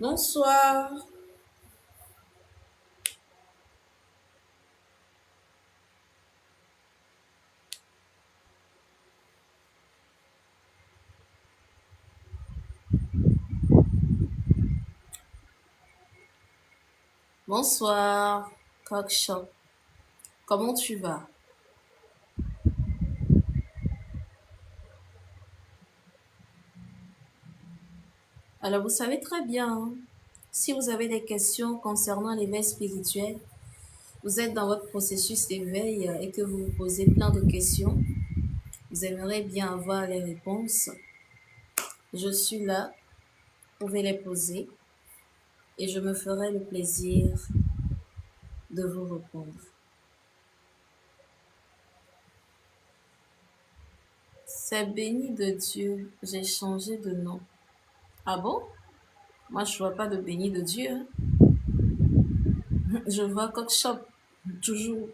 Bonsoir, bonsoir, Cockshop. Comment tu vas? Alors, vous savez très bien, hein, si vous avez des questions concernant l'éveil spirituel, vous êtes dans votre processus d'éveil et que vous vous posez plein de questions, vous aimeriez bien avoir les réponses. Je suis là, vous pouvez les poser et je me ferai le plaisir de vous répondre. C'est béni de Dieu, j'ai changé de nom. Ah bon? Moi, je vois pas de béni de Dieu, hein. Je vois Cockshop, toujours.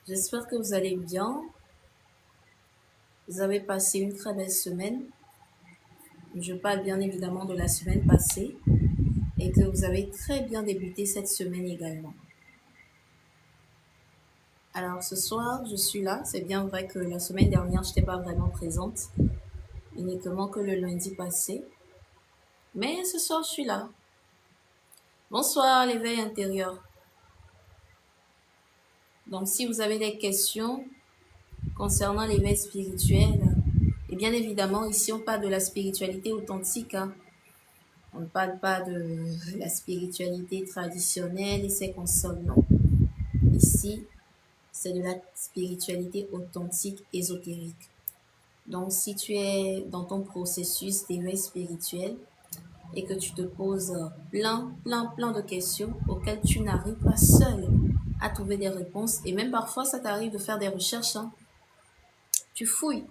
J'espère que vous allez bien. Vous avez passé une très belle semaine. Je parle bien évidemment de la semaine passée et que vous avez très bien débuté cette semaine également. Alors ce soir, je suis là. C'est bien vrai que la semaine dernière, je n'étais pas vraiment présente, uniquement que le lundi passé. Mais ce soir, je suis là. Bonsoir, l'éveil intérieur. Donc si vous avez des questions concernant l'éveil spirituel, et bien évidemment, ici on parle de la spiritualité authentique, hein. On ne parle pas de la spiritualité traditionnelle et ses consorts, non. Ici, c'est de la spiritualité authentique, ésotérique. Donc, si tu es dans ton processus d'éveil spirituel et que tu te poses plein de questions auxquelles tu n'arrives pas seul à trouver des réponses, et même parfois, ça t'arrive de faire des recherches, hein. Tu fouilles,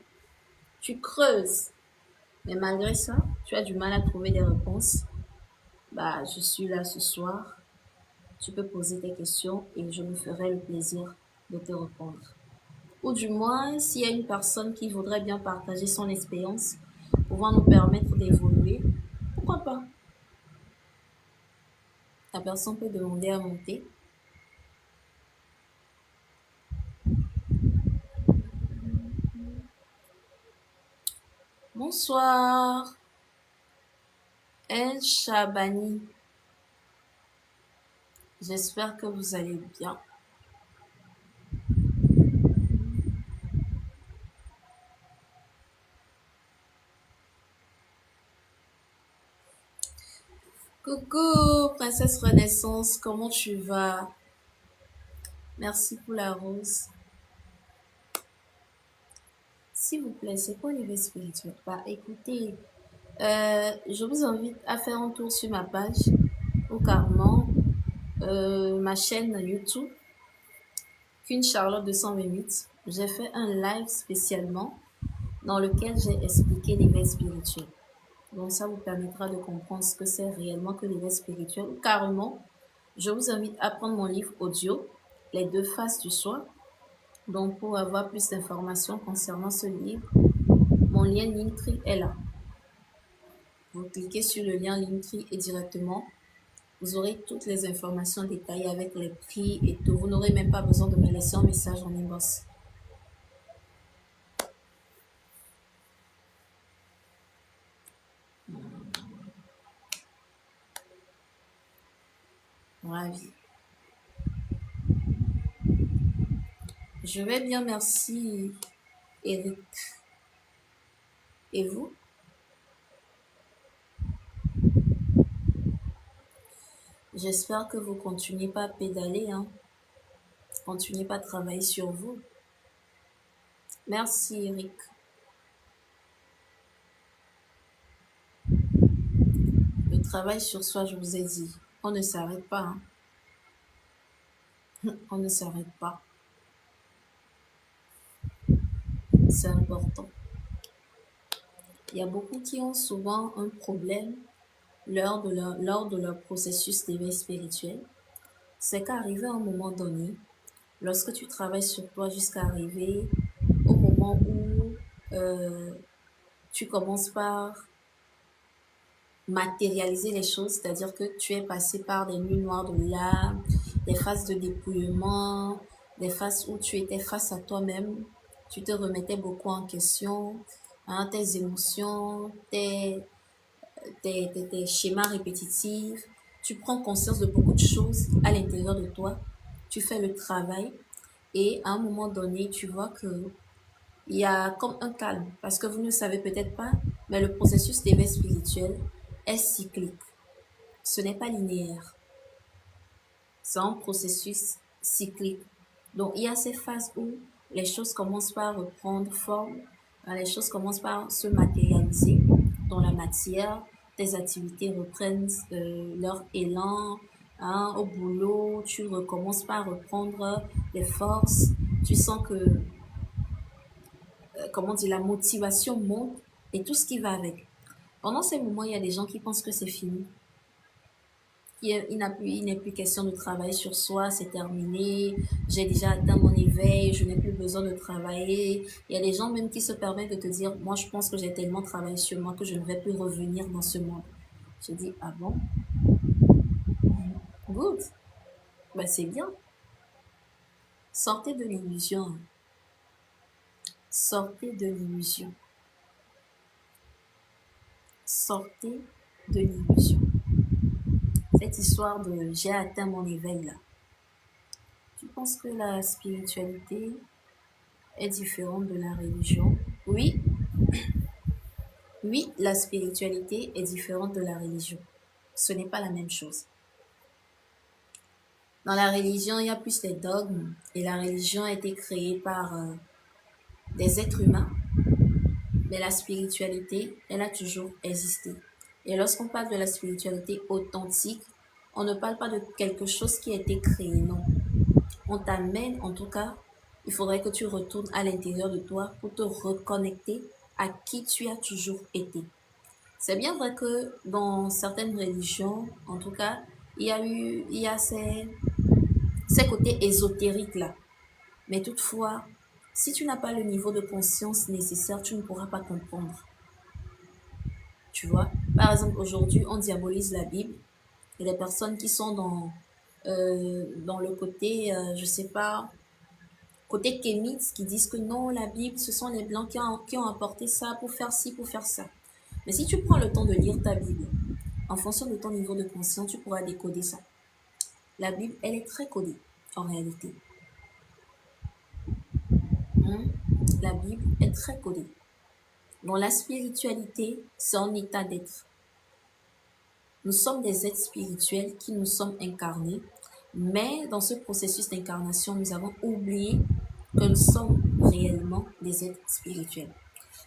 tu creuses, mais malgré ça, tu as du mal à trouver des réponses. Bah, je suis là ce soir. Tu peux poser tes questions et je me ferai le plaisir de te répondre. Ou du moins, s'il y a une personne qui voudrait bien partager son expérience, pouvant nous permettre d'évoluer, pourquoi pas? La personne peut demander à monter. Bonsoir, El Chabani. J'espère que vous allez bien. Coucou, princesse Renaissance, comment tu vas? Merci pour la rose. S'il vous plaît, c'est quoi l'éveil spirituel? Bah écoutez, je vous invite à faire un tour sur ma page ou carrément ma chaîne YouTube, Queen Charlotte 228. J'ai fait un live spécialement dans lequel j'ai expliqué l'éveil spirituel. Donc ça vous permettra de comprendre ce que c'est réellement que l'éveil spirituel. Ou carrément, je vous invite à prendre mon livre audio, Les deux faces du soi. Donc pour avoir plus d'informations concernant ce livre, mon lien Linktree est là. Vous cliquez sur le lien Linktree et directement, vous aurez toutes les informations détaillées avec les prix et tout. Vous n'aurez même pas besoin de me laisser un message en inbox. Ravi. Je vais bien, merci Eric. Et vous? J'espère que vous continuez pas à pédaler, hein. Continuez pas à travailler sur vous. Merci Eric. Le travail sur soi, je vous ai dit, on ne s'arrête pas, hein. On ne s'arrête pas. C'est important. Il y a beaucoup qui ont souvent un problème lors de leur processus d'éveil spirituel. c'est qu'arrivé à un moment donné, lorsque tu travailles sur toi jusqu'à arriver au moment où tu commences par matérialiser les choses, c'est-à-dire que tu es passé par des nuits noires de l'âme, des phases de dépouillement, des phases où tu étais face à toi-même, tu te remettais beaucoup en question, hein, tes émotions, tes schémas répétitifs, tu prends conscience de beaucoup de choses à l'intérieur de toi, tu fais le travail et à un moment donné, tu vois que il y a comme un calme parce que vous ne le savez peut-être pas, mais le processus d'éveil spirituel est cyclique. Ce n'est pas linéaire. C'est un processus cyclique. Donc, il y a ces phases où les choses commencent par reprendre forme, les choses commencent par se matérialiser dans la matière, tes activités reprennent leur élan, hein, au boulot, tu recommences par reprendre des forces, tu sens que, comment dire, la motivation monte et tout ce qui va avec. Pendant ces moments, il y a des gens qui pensent que c'est fini. Il n'est plus question de travailler sur soi, c'est terminé, j'ai déjà atteint mon éveil, je n'ai plus besoin de travailler. Il y a des gens même qui se permettent de te dire, moi je pense que j'ai tellement travaillé sur moi que je ne vais plus revenir dans ce monde. Je dis, ah bon? Good. Ben, c'est bien. Sortez de l'illusion. Sortez de l'illusion. Sortez de l'illusion. Cette histoire de j'ai atteint mon éveil là. Tu penses que la spiritualité est différente de la religion? Oui, oui, la spiritualité est différente de la religion. Ce n'est pas la même chose. Dans la religion, il y a plus les dogmes et la religion a été créée par des êtres humains, mais la spiritualité, elle a toujours existé. Et lorsqu'on parle de la spiritualité authentique, on ne parle pas de quelque chose qui a été créé, non. On t'amène, en tout cas, il faudrait que tu retournes à l'intérieur de toi pour te reconnecter à qui tu as toujours été. C'est bien vrai que dans certaines religions, en tout cas, il y a ces côtés ésotériques là. Mais toutefois, si tu n'as pas le niveau de conscience nécessaire, tu ne pourras pas comprendre. Tu vois, par exemple, aujourd'hui, on diabolise la Bible. Il y a des personnes qui sont dans le côté, je sais pas, côté kémite, qui disent que non, la Bible, ce sont les Blancs qui ont apporté ça pour faire ci, pour faire ça. Mais si tu prends le temps de lire ta Bible, en fonction de ton niveau de conscience, tu pourras décoder ça. La Bible, elle est très codée, en réalité. La Bible est très codée. Dans la spiritualité, c'est un état d'être. Nous sommes des êtres spirituels qui nous sommes incarnés, mais dans ce processus d'incarnation, nous avons oublié que nous sommes réellement des êtres spirituels.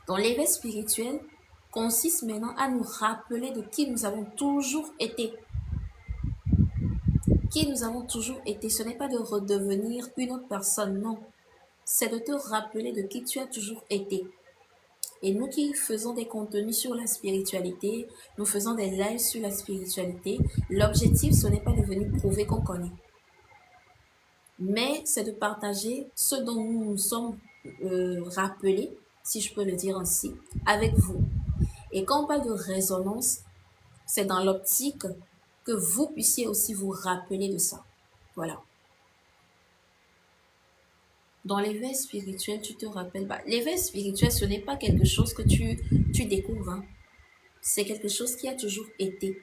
Donc l'éveil spirituel consiste maintenant à nous rappeler de qui nous avons toujours été. Qui nous avons toujours été. Ce n'est pas de redevenir une autre personne, non. C'est de te rappeler de qui tu as toujours été. Et nous qui faisons des contenus sur la spiritualité, nous faisons des lives sur la spiritualité, l'objectif, ce n'est pas de venir prouver qu'on connaît. Mais c'est de partager ce dont nous nous sommes rappelés, si je peux le dire ainsi, avec vous. Et quand on parle de résonance, c'est dans l'optique que vous puissiez aussi vous rappeler de ça. Voilà. Dans l'éveil spirituel, tu te rappelles pas. L'éveil spirituel, ce n'est pas quelque chose que tu découvres. Hein. C'est quelque chose qui a toujours été,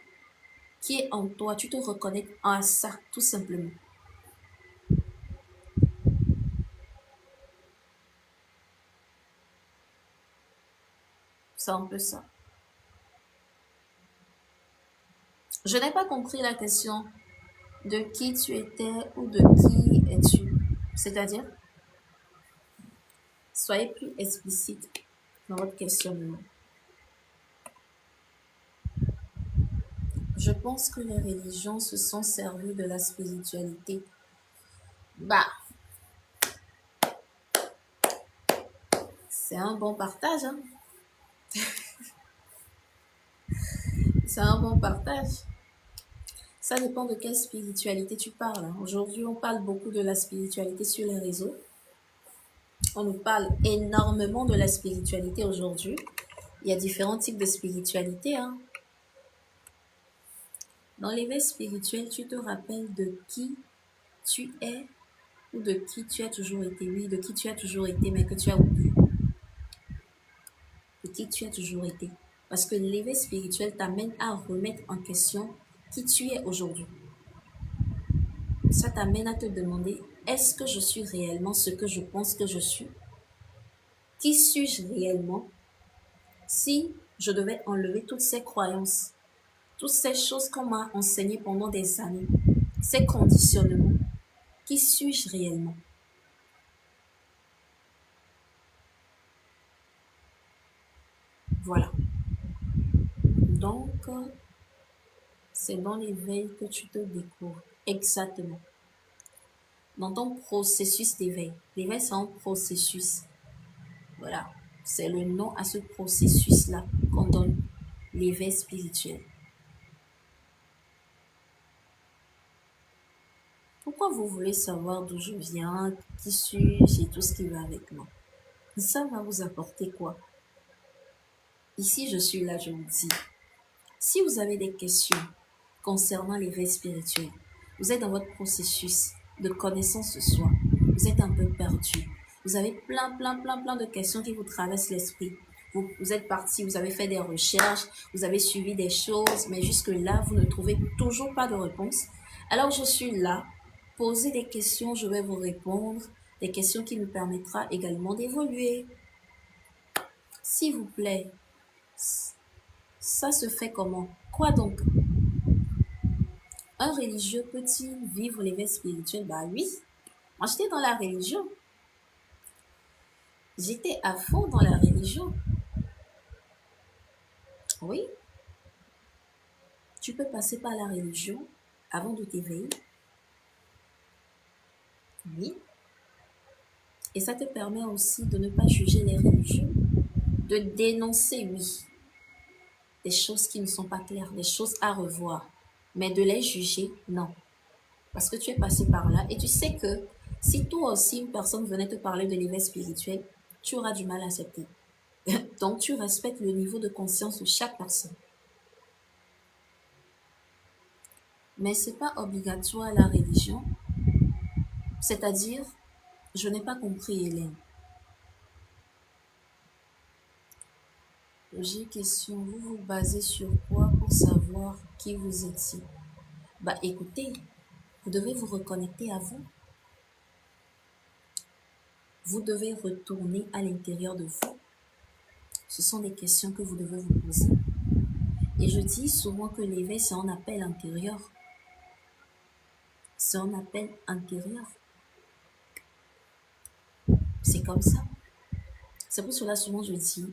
qui est en toi. Tu te reconnais à ça, tout simplement. C'est un peu ça. Je n'ai pas compris la question de qui tu étais ou de qui es-tu. C'est-à-dire, soyez plus explicite dans votre questionnement. Je pense que les religions se sont servies de la spiritualité. Bah, c'est un bon partage, hein. C'est un bon partage. Ça dépend de quelle spiritualité tu parles. Aujourd'hui, on parle beaucoup de la spiritualité sur les réseaux. On nous parle énormément de la spiritualité aujourd'hui. Il y a différents types de spiritualité. Dans l'éveil spirituel, tu te rappelles de qui tu es ou de qui tu as toujours été. Oui, de qui tu as toujours été, mais que tu as oublié. De qui tu as toujours été. Parce que l'éveil spirituel t'amène à remettre en question qui tu es aujourd'hui. Ça t'amène à te demander, est-ce que je suis réellement ce que je pense que je suis? Qui suis-je réellement? Si je devais enlever toutes ces croyances, toutes ces choses qu'on m'a enseignées pendant des années, ces conditionnements, qui suis-je réellement? Voilà. Donc, c'est dans l'éveil que tu te découvres. Exactement. Dans ton processus d'éveil. L'éveil, c'est un processus. Voilà. C'est le nom à ce processus-là qu'on donne l'éveil spirituel. Pourquoi vous voulez savoir d'où je viens, qui suis-je et tout ce qui va avec moi? Ça va vous apporter quoi? Ici, je suis là, je vous dis. Si vous avez des questions concernant l'éveil spirituel, vous êtes dans votre processus de connaissance de soi, vous êtes un peu perdu, vous avez plein de questions qui vous traversent l'esprit. Vous êtes parti, vous avez fait des recherches, vous avez suivi des choses, mais jusque-là, vous ne trouvez toujours pas de réponse. Alors, je suis là. Posez des questions, je vais vous répondre. Des questions qui nous permettra également d'évoluer. S'il vous plaît, ça se fait comment? Quoi donc? Un religieux peut-il vivre l'éveil spirituel? Bah oui. Moi, j'étais dans la religion. J'étais à fond dans la religion. Oui. Tu peux passer par la religion avant de t'éveiller. Oui. Et ça te permet aussi de ne pas juger les religieux. De dénoncer, oui, des choses qui ne sont pas claires, des choses à revoir. Mais de les juger, non. Parce que tu es passé par là et tu sais que si toi aussi une personne venait te parler de l'éveil spirituel, tu auras du mal à accepter. Donc tu respectes le niveau de conscience de chaque personne. Mais ce n'est pas obligatoire la religion. C'est-à-dire, je n'ai pas compris, Hélène. J'ai une question. Vous vous basez sur quoi pour savoir qui vous étiez? Bah écoutez, vous devez vous reconnecter à vous. Vous devez retourner à l'intérieur de vous. Ce sont des questions que vous devez vous poser. Et je dis souvent que l'éveil, c'est un appel intérieur. C'est un appel intérieur. C'est comme ça. C'est pour cela souvent je dis,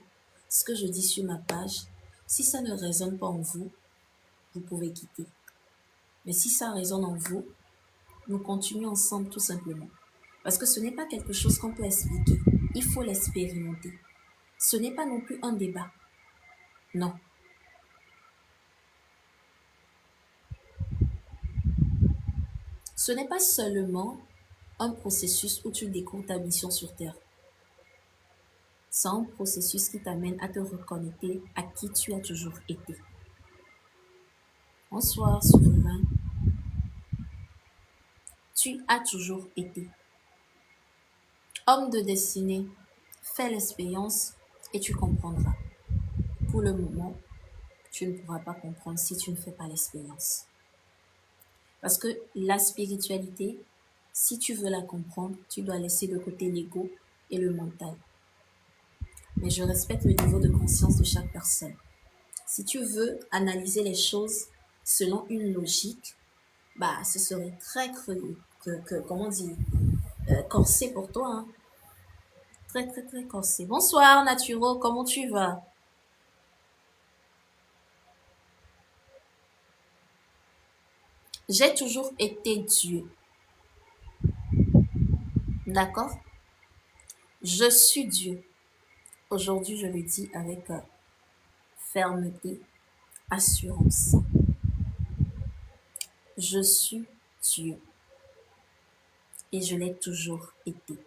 ce que je dis sur ma page, si ça ne résonne pas en vous, vous pouvez quitter. Mais si ça résonne en vous, nous continuons ensemble tout simplement. Parce que ce n'est pas quelque chose qu'on peut expliquer. Il faut l'expérimenter. Ce n'est pas non plus un débat. Non. Ce n'est pas seulement un processus où tu découvres ta mission sur Terre. C'est un processus qui t'amène à te reconnecter à qui tu as toujours été. Bonsoir, souverain. Tu as toujours été. Homme de destinée, fais l'expérience et tu comprendras. Pour le moment, tu ne pourras pas comprendre si tu ne fais pas l'expérience. Parce que la spiritualité, si tu veux la comprendre, tu dois laisser de côté l'ego et le mental. Mais je respecte le niveau de conscience de chaque personne. Si tu veux analyser les choses selon une logique, bah, ce serait très comment dire, corsé pour toi. Hein. Très corsé. Bonsoir, Naturo, comment tu vas? J'ai toujours été Dieu. D'accord? Je suis Dieu. Aujourd'hui, je le dis avec fermeté, assurance. Je suis Dieu et je l'ai toujours été.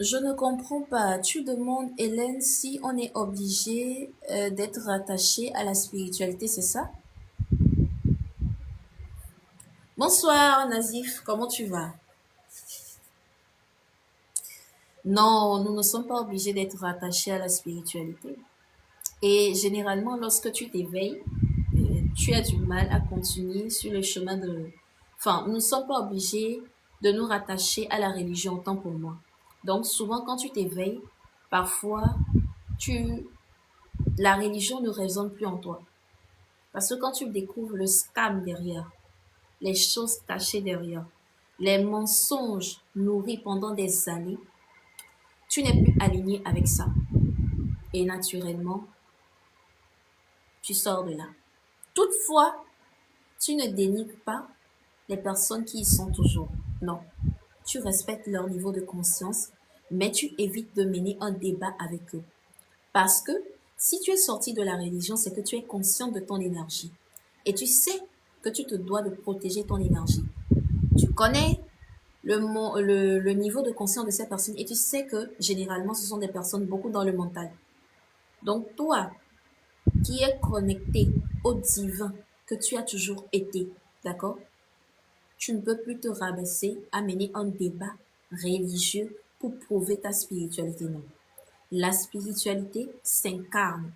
Je ne comprends pas. Tu demandes, Hélène, si on est obligé d'être rattaché à la spiritualité, c'est ça? Bonsoir, Nazif. Comment tu vas? Non, nous ne sommes pas obligés d'être rattachés à la spiritualité. Et généralement, lorsque tu t'éveilles, tu as du mal à continuer sur le chemin de... Enfin, nous ne sommes pas obligés de nous rattacher à la religion, autant pour moi. Donc, souvent, quand tu t'éveilles, parfois, tu... la religion ne résonne plus en toi. Parce que quand tu découvres le scam derrière, les choses cachées derrière, les mensonges nourris pendant des années, tu n'es plus aligné avec ça. Et naturellement, tu sors de là. Toutefois, tu ne dénigres pas les personnes qui y sont toujours. Non. Tu respectes leur niveau de conscience, mais tu évites de mener un débat avec eux. Parce que si tu es sorti de la religion, c'est que tu es conscient de ton énergie. Et tu sais que tu te dois de protéger ton énergie. Tu connais le niveau de conscience de ces personnes et tu sais que généralement, ce sont des personnes beaucoup dans le mental. Donc toi, qui es connecté au divin que tu as toujours été, d'accord? Tu ne peux plus te rabaisser à mener un débat religieux pour prouver ta spiritualité, non. La spiritualité s'incarne,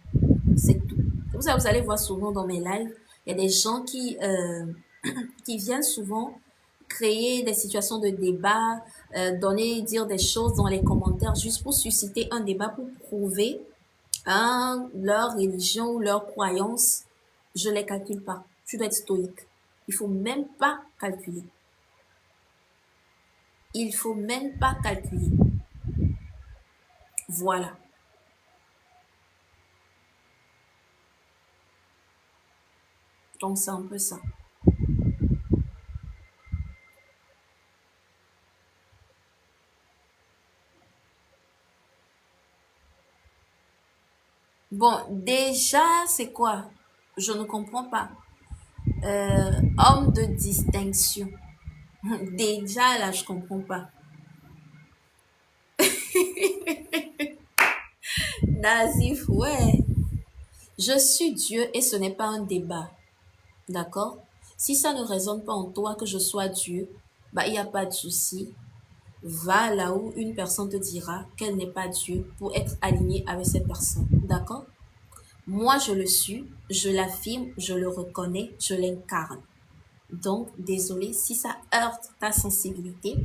c'est tout. C'est pour ça que vous allez voir souvent dans mes lives, il y a des gens qui viennent souvent créer des situations de débat, dire des choses dans les commentaires juste pour susciter un débat, pour prouver leur religion ou leur croyance. Je ne les calcule pas. Tu dois être stoïque. Il faut même pas calculer. Il faut même pas calculer. Voilà. Donc c'est un peu ça. Bon, déjà, c'est quoi? Je ne comprends pas. Homme de distinction. Déjà, là, je comprends pas. Nazif, ouais. Je suis Dieu et ce n'est pas un débat. D'accord? Si ça ne résonne pas en toi que je sois Dieu, bah, il n'y a pas de souci. Va là où une personne te dira qu'elle n'est pas Dieu pour être alignée avec cette personne. D'accord? Moi, je le suis, je l'affirme, je le reconnais, je l'incarne. Donc, désolé si ça heurte ta sensibilité.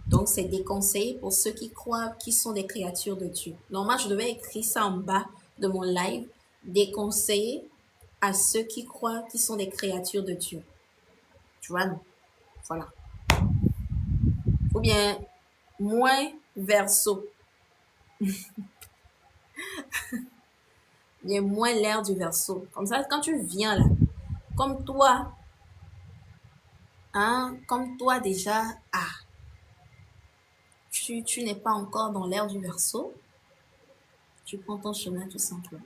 Donc, c'est déconseillé pour ceux qui croient qu'ils sont des créatures de Dieu. Normalement, je devais écrire ça en bas de mon live. Déconseillé à ceux qui croient qu'ils sont des créatures de Dieu. Tu vois, non. Voilà. Ou bien, moins verso. Bien, moins l'air du verso. Comme ça, quand tu viens là, comme toi, comme toi déjà, tu n'es pas encore dans l'air du verso, tu prends ton chemin tout simplement.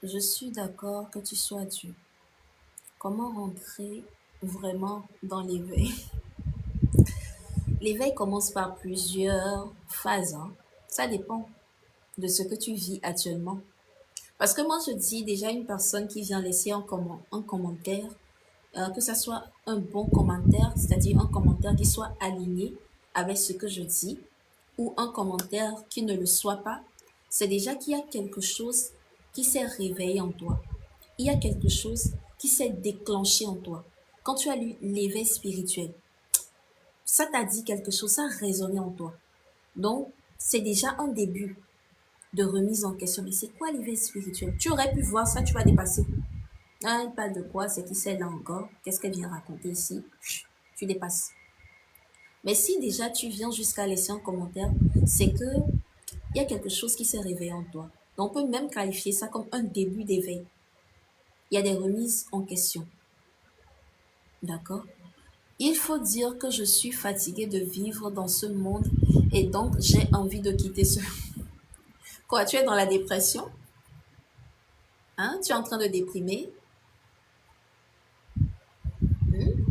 Je suis d'accord que tu sois Dieu. Comment rentrer vraiment dans l'éveil? L'éveil commence par plusieurs phases. Ça dépend de ce que tu vis actuellement. Parce que moi, je dis déjà une personne qui vient laisser un commentaire, que ce soit un bon commentaire, c'est-à-dire un commentaire qui soit aligné avec ce que je dis, ou un commentaire qui ne le soit pas, c'est déjà qu'il y a quelque chose qui s'est réveillé en toi. Il y a quelque chose qui s'est déclenché en toi. Quand tu as lu l'éveil spirituel, ça t'a dit quelque chose, ça a résonné en toi. Donc, c'est déjà un début de remise en question. Mais c'est quoi l'éveil spirituel? Tu aurais pu voir ça, tu vas dépasser. Elle parle de quoi? C'est qui c'est là encore? Qu'est-ce qu'elle vient raconter ici? Tu dépasses. Mais si déjà tu viens jusqu'à laisser un commentaire, c'est que il y a quelque chose qui s'est réveillé en toi. Donc, on peut même qualifier ça comme un début d'éveil. Il y a des remises en question. D'accord? Il faut dire que je suis fatiguée de vivre dans ce monde et donc j'ai envie de quitter ce... Quoi, tu es dans la dépression? Hein? Tu es en train de déprimer? Hmm?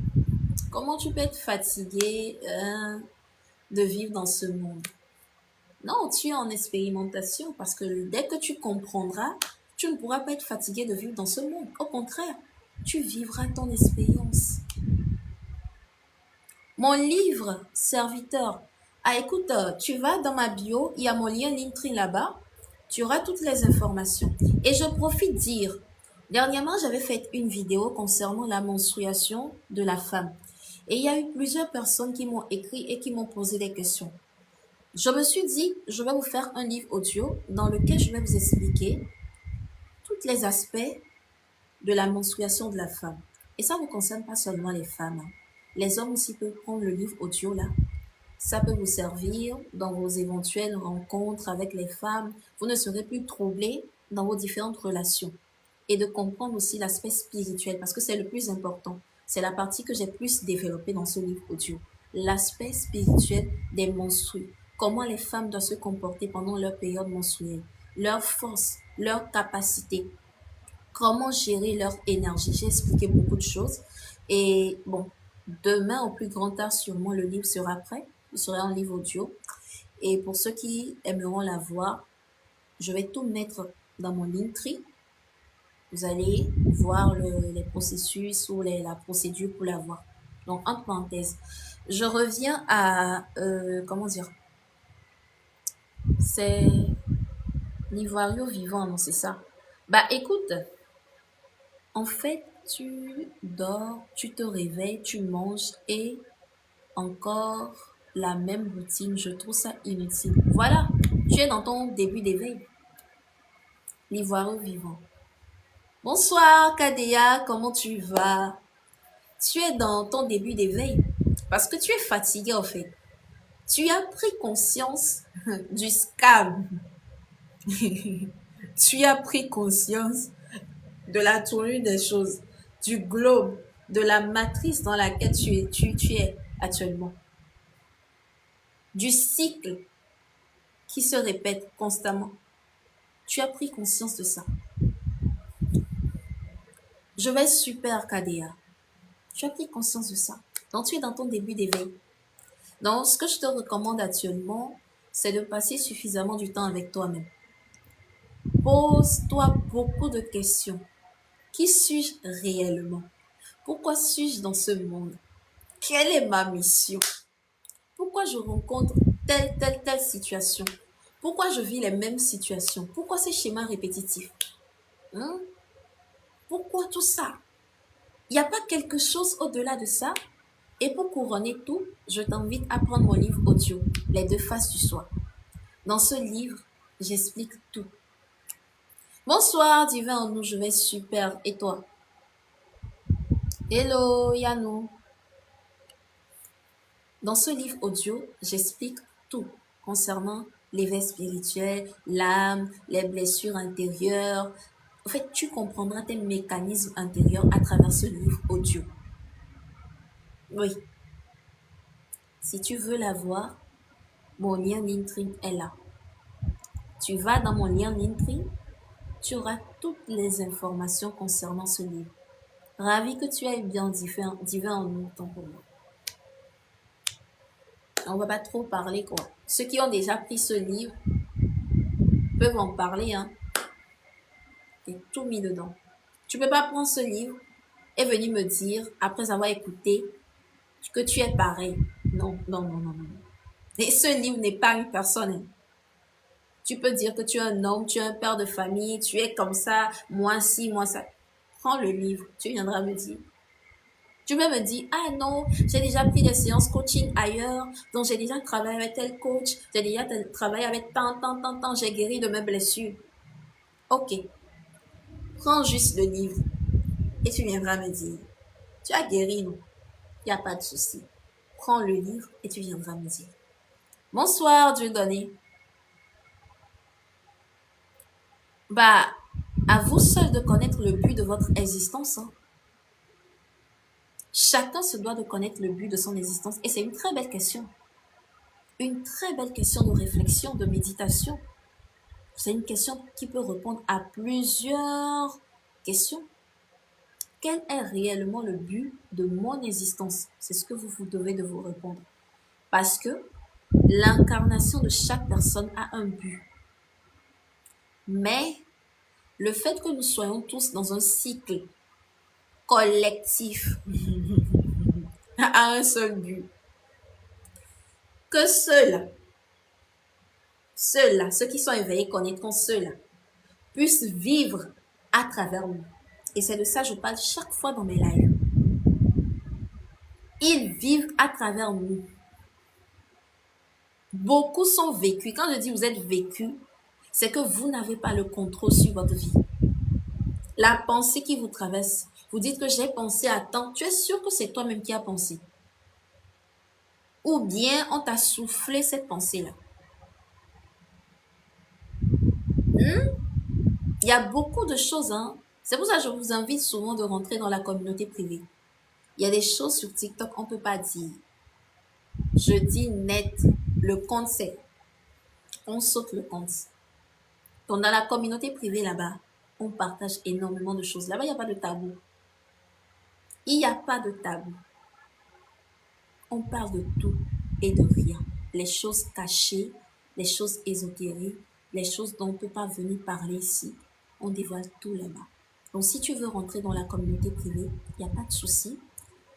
Comment tu peux être fatigué de vivre dans ce monde? Non, tu es en expérimentation parce que dès que tu comprendras, tu ne pourras pas être fatigué de vivre dans ce monde. Au contraire, tu vivras ton expérience. Mon livre, serviteur. Ah, écoute, tu vas dans ma bio, il y a mon lien Linktree là-bas. Tu auras toutes les informations. Et je profite de dire, dernièrement, j'avais fait une vidéo concernant la menstruation de la femme. Et il y a eu plusieurs personnes qui m'ont écrit et qui m'ont posé des questions. Je me suis dit, je vais vous faire un livre audio dans lequel je vais vous expliquer tous les aspects de la menstruation de la femme. Et ça ne concerne pas seulement les femmes. Hein. Les hommes aussi peuvent prendre le livre audio là. Ça peut vous servir dans vos éventuelles rencontres avec les femmes. Vous ne serez plus troublé dans vos différentes relations. Et de comprendre aussi l'aspect spirituel parce que c'est le plus important. C'est la partie que j'ai plus développée dans ce livre audio. L'aspect spirituel des menstrues. Comment les femmes doivent se comporter pendant leur période menstruelle. Leur force, leur capacité. Comment gérer leur énergie. J'ai expliqué beaucoup de choses. Et bon, demain, au plus grand tard, sûrement, le livre sera prêt. Il sera en livre audio. Et pour ceux qui aimeront la voir, je vais tout mettre dans mon Linktree. Vous allez voir les processus ou la procédure pour la voir. Donc, entre parenthèses, je reviens à, comment dire, c'est l'ivoirio vivant, non, c'est ça. Bah, écoute, en fait, tu dors, tu te réveilles, tu manges et encore la même routine. Je trouve ça inutile. Voilà, tu es dans ton début d'éveil. L'ivoirio vivant. Bonsoir Kadea, comment tu vas? Tu es dans ton début d'éveil parce que tu es fatigué en fait. Tu as pris conscience du scam. Tu as pris conscience de la tournure des choses, du globe, de la matrice dans laquelle tu es actuellement, du cycle qui se répète constamment. Tu as pris conscience de ça. Je vais super, Kadea. Tu as pris conscience de ça. Donc, tu es dans ton début d'éveil. Donc, ce que je te recommande actuellement, c'est de passer suffisamment du temps avec toi-même. Pose-toi beaucoup de questions. Qui suis-je réellement? Pourquoi suis-je dans ce monde? Quelle est ma mission? Pourquoi je rencontre telle situation? Pourquoi je vis les mêmes situations? Pourquoi ces schémas répétitifs? Hein? Pourquoi tout ça? Il n'y a pas quelque chose au-delà de ça? Et pour couronner tout, je t'invite à prendre mon livre audio, Les deux faces du soi. Dans ce livre, j'explique tout. Bonsoir, divin en nous, je vais super. Et toi? Hello, Yannou. Dans ce livre audio, j'explique tout concernant l'éveil spirituel, l'âme, les blessures intérieures. En fait, tu comprendras tes mécanismes intérieurs à travers ce livre audio. Oui. Si tu veux la voir, mon lien Linktree est là. Tu vas dans mon lien Linktree, tu auras toutes les informations concernant ce livre. Ravi que tu aies bien divin en nous, tant pour moi. On va pas trop parler, quoi. Ceux qui ont déjà pris ce livre peuvent en parler, hein. T'es tout mis dedans. Tu peux pas prendre ce livre et venir me dire, après avoir écouté, que tu es pareil. Non, non, non, non, non. Et ce livre n'est pas une personne. Hein. Tu peux dire que tu es un homme, tu es un père de famille, tu es comme ça, moi ci, moi ça. Prends le livre, tu viendras me dire. Tu peux me dire, ah non, j'ai déjà pris des séances coaching ailleurs, donc j'ai déjà travaillé avec tel coach, j'ai déjà travaillé avec tant, j'ai guéri de mes blessures. Ok, prends juste le livre et tu viendras me dire, tu as guéri, non? Il n'y a pas de souci. Prends le livre et tu viendras me dire. Bonsoir, Dieu donné. Bah, à vous seul de connaître le but de votre existence. Hein. Chacun se doit de connaître le but de son existence et c'est une très belle question. Une très belle question de réflexion, de méditation. C'est une question qui peut répondre à plusieurs questions. Quel est réellement le but de mon existence? C'est ce que vous devez de vous répondre. Parce que l'incarnation de chaque personne a un but. Mais le fait que nous soyons tous dans un cycle collectif a un seul but. Que ceux-là, ceux qui sont éveillés connaîtront ceux-là, puissent vivre à travers nous. Et c'est de ça que je parle chaque fois dans mes lives. Ils vivent à travers nous. Beaucoup sont vécus. Quand je dis vous êtes vécus, c'est que vous n'avez pas le contrôle sur votre vie. La pensée qui vous traverse, vous dites que j'ai pensé à temps, tu es sûr que c'est toi-même qui as pensé. Ou bien on t'a soufflé cette pensée-là. Il y a beaucoup de choses. C'est pour ça que je vous invite souvent de rentrer dans la communauté privée. Il y a des choses sur TikTok qu'on ne peut pas dire. Je dis net, le compte c'est. On saute le compte. Donc dans la communauté privée là-bas, on partage énormément de choses. Là-bas, il n'y a pas de tabou. Il n'y a pas de tabou. On parle de tout et de rien. Les choses cachées, les choses ésotériques, les choses dont on ne peut pas venir parler ici, on dévoile tout là-bas. Donc si tu veux rentrer dans la communauté privée, il n'y a pas de souci.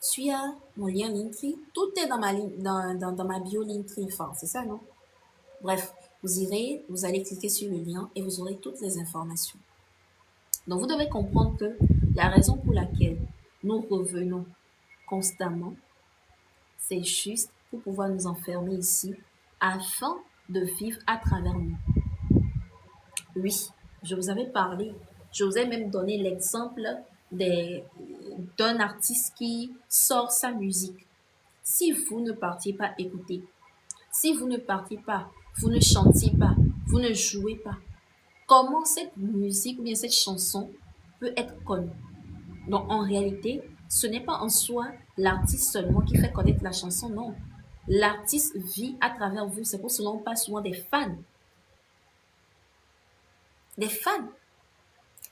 Tu as mon lien Linktree, tout est dans ma bio Linktree, enfin, c'est ça, non? Bref, vous irez, vous allez cliquer sur le lien et vous aurez toutes les informations. Donc vous devez comprendre que la raison pour laquelle nous revenons constamment, c'est juste pour pouvoir nous enfermer ici afin de vivre à travers nous. Oui, je vous avais parlé, je vous ai même donné l'exemple d'un artiste qui sort sa musique. Si vous ne partiez pas écouter, si vous ne partiez pas, vous ne chantiez pas, vous ne jouez pas, comment cette musique ou bien cette chanson peut être connue? Donc en réalité, ce n'est pas en soi l'artiste seulement qui fait connaître la chanson, non. L'artiste vit à travers vous, c'est pour cela qu'on parle souvent des fans. Des fans.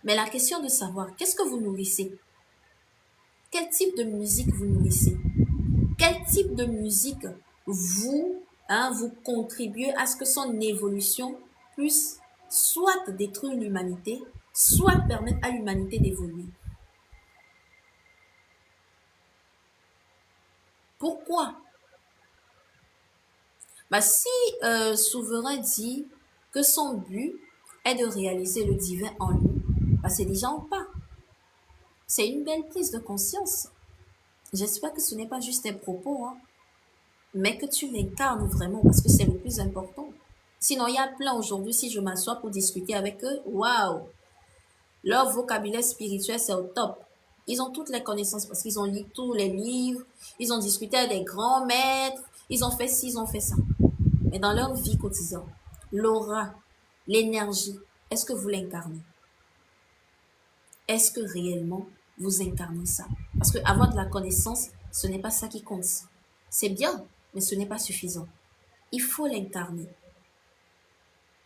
Mais la question de savoir, qu'est-ce que vous nourrissez? Quel type de musique vous nourrissez? Quel type de musique vous contribuez à ce que son évolution puisse soit détruire l'humanité, soit permettre à l'humanité d'évoluer? Pourquoi? Si Souverain dit que son but est de réaliser le divin en lui, c'est déjà en pas. C'est une belle prise de conscience. J'espère que ce n'est pas juste un propos, mais que tu l'incarnes vraiment parce que c'est le plus important. Sinon, il y a plein aujourd'hui, si je m'assois pour discuter avec eux, waouh, leur vocabulaire spirituel, c'est au top. Ils ont toutes les connaissances parce qu'ils ont lu tous les livres, ils ont discuté avec des grands maîtres, ils ont fait ci, ils ont fait ça. Mais dans leur vie quotidienne, l'aura, l'énergie, est-ce que vous l'incarnez? Est-ce que réellement vous incarnez ça? Parce qu'avoir de la connaissance, ce n'est pas ça qui compte. C'est bien, mais ce n'est pas suffisant. Il faut l'incarner.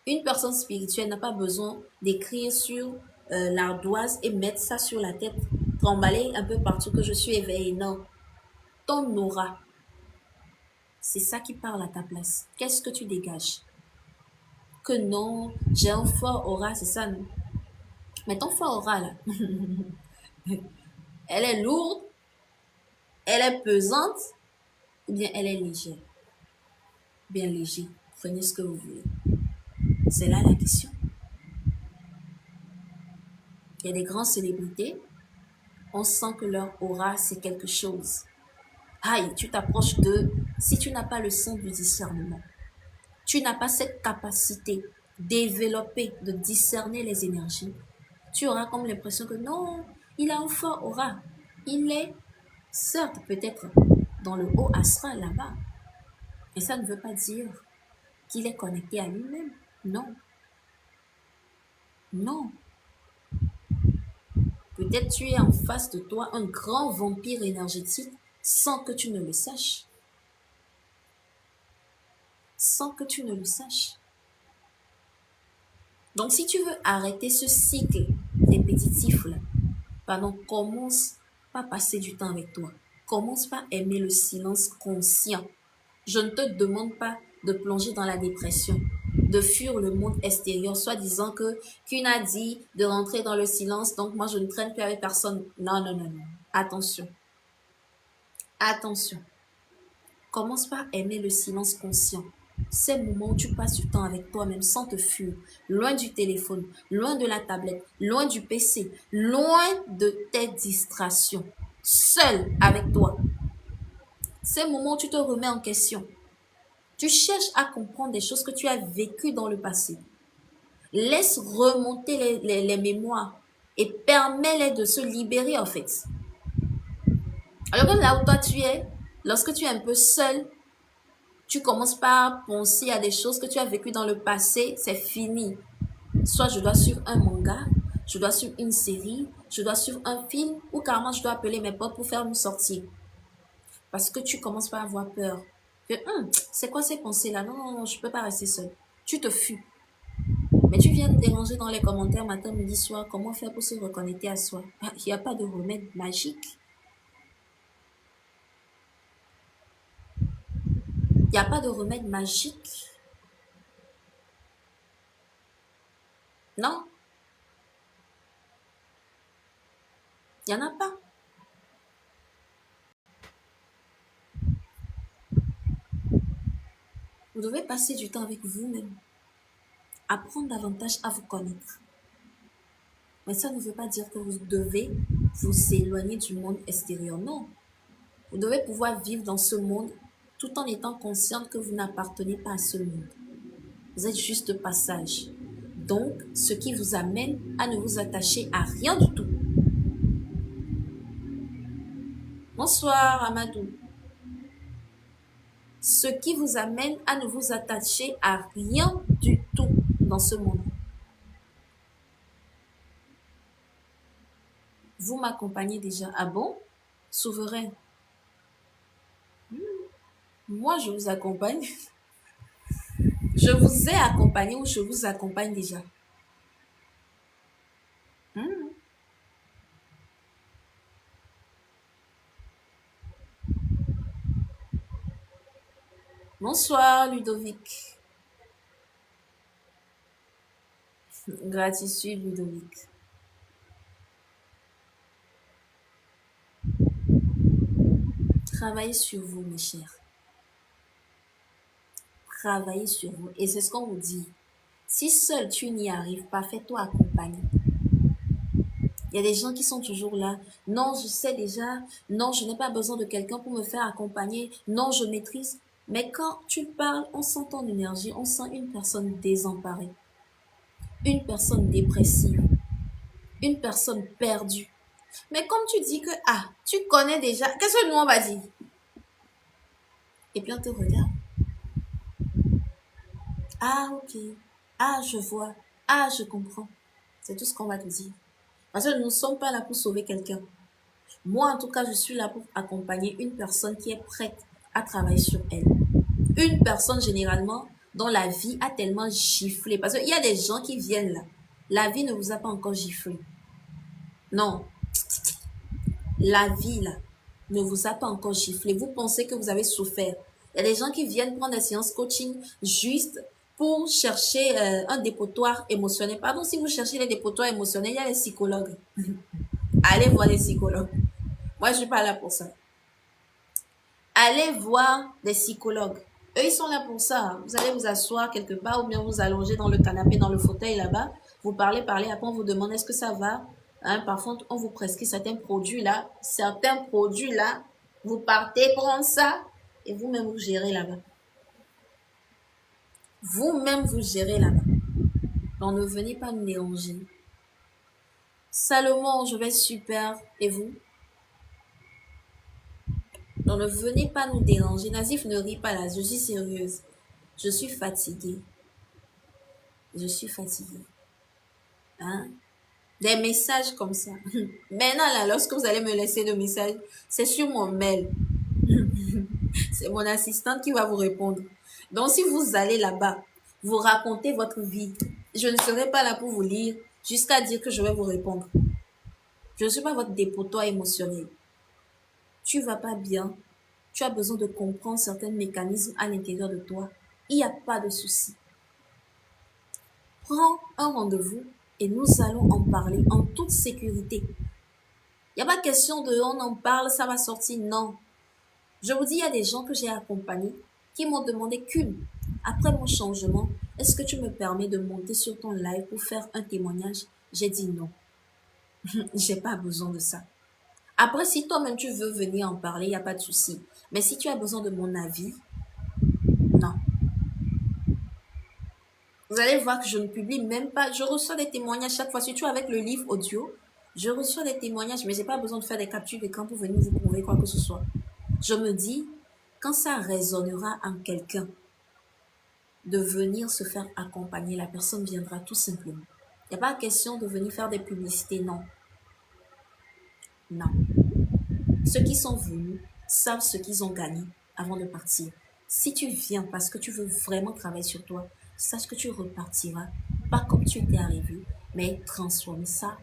Une personne spirituelle n'a pas besoin d'écrire sur l'ardoise et mettre ça sur la tête, trembler un peu partout que je suis éveillée. Non. Ton aura, c'est ça qui parle à ta place. Qu'est-ce que tu dégages? Que non, j'ai un fort aura, c'est ça, non? Mais ton fort aura, là, elle est lourde, elle est pesante, ou bien elle est légère? Bien léger, prenez ce que vous voulez. C'est là la question. Il y a des grandes célébrités, on sent que leur aura, c'est quelque chose. Aïe, tu t'approches d'eux, si tu n'as pas le sens du discernement, tu n'as pas cette capacité développée de discerner les énergies, tu auras comme l'impression que non, il a un fort aura. Il est, certes, peut-être dans le haut astral là-bas, mais ça ne veut pas dire qu'il est connecté à lui-même. Non. Non. Peut-être tu es en face de toi un grand vampire énergétique sans que tu ne le saches. Sans que tu ne le saches. Donc, si tu veux arrêter ce cycle répétitif-là, pardon, commence par passer du temps avec toi. Commence par aimer le silence conscient. Je ne te demande pas de plonger dans la dépression, de fuir le monde extérieur, soit disant que qu'une a dit de rentrer dans le silence, donc moi je ne traîne plus avec personne. Non, non, non, non. Attention. Attention. Commence par aimer le silence conscient. Ces moments où tu passes du temps avec toi-même sans te fuir, loin du téléphone, loin de la tablette, loin du PC, loin de tes distractions, seul avec toi. Ces moments où tu te remets en question. Tu cherches à comprendre des choses que tu as vécues dans le passé. Laisse remonter les mémoires et permets-les de se libérer en fait. Alors que là où toi tu es, lorsque tu es un peu seul, tu commences par penser à des choses que tu as vécues dans le passé, c'est fini. Soit je dois suivre un manga, je dois suivre une série, je dois suivre un film ou carrément je dois appeler mes potes pour faire une sortie. Parce que tu commences par avoir peur. Que, c'est quoi ces pensées-là? Non, non, non, je ne peux pas rester seule. Tu te fuis. Mais tu viens te déranger dans les commentaires matin, midi, soir. Comment faire pour se reconnecter à soi? Il n'y a pas de remède magique. Il n'y a pas de remède magique. Non. Il n'y en a pas. Vous devez passer du temps avec vous-même. Apprendre davantage à vous connaître. Mais ça ne veut pas dire que vous devez vous éloigner du monde extérieur. Non. Vous devez pouvoir vivre dans ce monde tout en étant consciente que vous n'appartenez pas à ce monde. Vous êtes juste passage. Donc, ce qui vous amène à ne vous attacher à rien du tout. Bonsoir Amadou. Ce qui vous amène à ne vous attacher à rien du tout dans ce monde. Vous m'accompagnez déjà. Ah bon? Souverain. Moi, je vous accompagne. Je vous ai accompagné ou je vous accompagne déjà. Bonsoir Ludovic. Gratitude Ludovic. Travaillez sur vous, mes chers. Travaillez sur vous. Et c'est ce qu'on vous dit. Si seul tu n'y arrives pas, fais-toi accompagner. Il y a des gens qui sont toujours là. Non, je sais déjà. Non, je n'ai pas besoin de quelqu'un pour me faire accompagner. Non, je maîtrise. Mais quand tu parles, on sent ton énergie. On sent une personne désemparée. Une personne dépressive. Une personne perdue. Mais comme tu dis que, tu connais déjà, qu'est-ce que nous on va dire? Et puis on te regarde. Ah, ok. Ah, je vois. Ah, je comprends. C'est tout ce qu'on va te dire. Parce que nous ne sommes pas là pour sauver quelqu'un. Moi, en tout cas, je suis là pour accompagner une personne qui est prête à travailler sur elle. Une personne, généralement, dont la vie a tellement giflé. Parce qu'il y a des gens qui viennent là. La vie ne vous a pas encore giflé. Non. La vie, là, ne vous a pas encore giflé. Vous pensez que vous avez souffert. Il y a des gens qui viennent prendre des séances coaching juste pour chercher un dépotoir émotionnel. Pardon, si vous cherchez les dépotoirs émotionnels, il y a les psychologues. Allez voir les psychologues. Moi, je ne suis pas là pour ça. Allez voir des psychologues. Eux, ils sont là pour ça. Vous allez vous asseoir quelque part ou bien vous allonger dans le canapé, dans le fauteuil là-bas. Vous parlez, après on vous demande est-ce que ça va. Parfois, on vous prescrit certains produits là. Vous partez prendre ça et vous-même vous gérez là-bas. Vous-même vous gérez là-bas. Donc, ne venez pas me déranger. Salomon, je vais super. Et vous? Donc, ne venez pas nous déranger. Nazif, ne ris pas là. Je suis sérieuse. Je suis fatiguée. Je suis fatiguée. Des messages comme ça. Maintenant, là, lorsque vous allez me laisser de messages, c'est sur mon mail. C'est mon assistante qui va vous répondre. Donc, si vous allez là-bas, vous racontez votre vie, je ne serai pas là pour vous lire jusqu'à dire que je vais vous répondre. Je ne suis pas votre dépotoir émotionnel. Tu vas pas bien, tu as besoin de comprendre certains mécanismes à l'intérieur de toi. Il n'y a pas de souci. Prends un rendez-vous et nous allons en parler en toute sécurité. Il n'y a pas question de on en parle, ça va sortir. Non. Je vous dis, il y a des gens que j'ai accompagnés qui m'ont demandé qu'une. Après mon changement, est-ce que tu me permets de monter sur ton live pour faire un témoignage? J'ai dit non. J'ai pas besoin de ça. Après, si toi-même tu veux venir en parler, il n'y a pas de souci. Mais si tu as besoin de mon avis, non. Vous allez voir que je ne publie même pas. Je reçois des témoignages chaque fois, surtout avec le livre audio. Je reçois des témoignages, mais je n'ai pas besoin de faire des captures d'écran pour venir vous prouver quoi que ce soit. Je me dis, quand ça résonnera en quelqu'un, de venir se faire accompagner, la personne viendra tout simplement. Il n'y a pas question de venir faire des publicités, non. Non. Ceux qui sont venus savent ce qu'ils ont gagné avant de partir. Si tu viens parce que tu veux vraiment travailler sur toi, sache que tu repartiras, pas comme tu étais arrivé, mais transforme ça.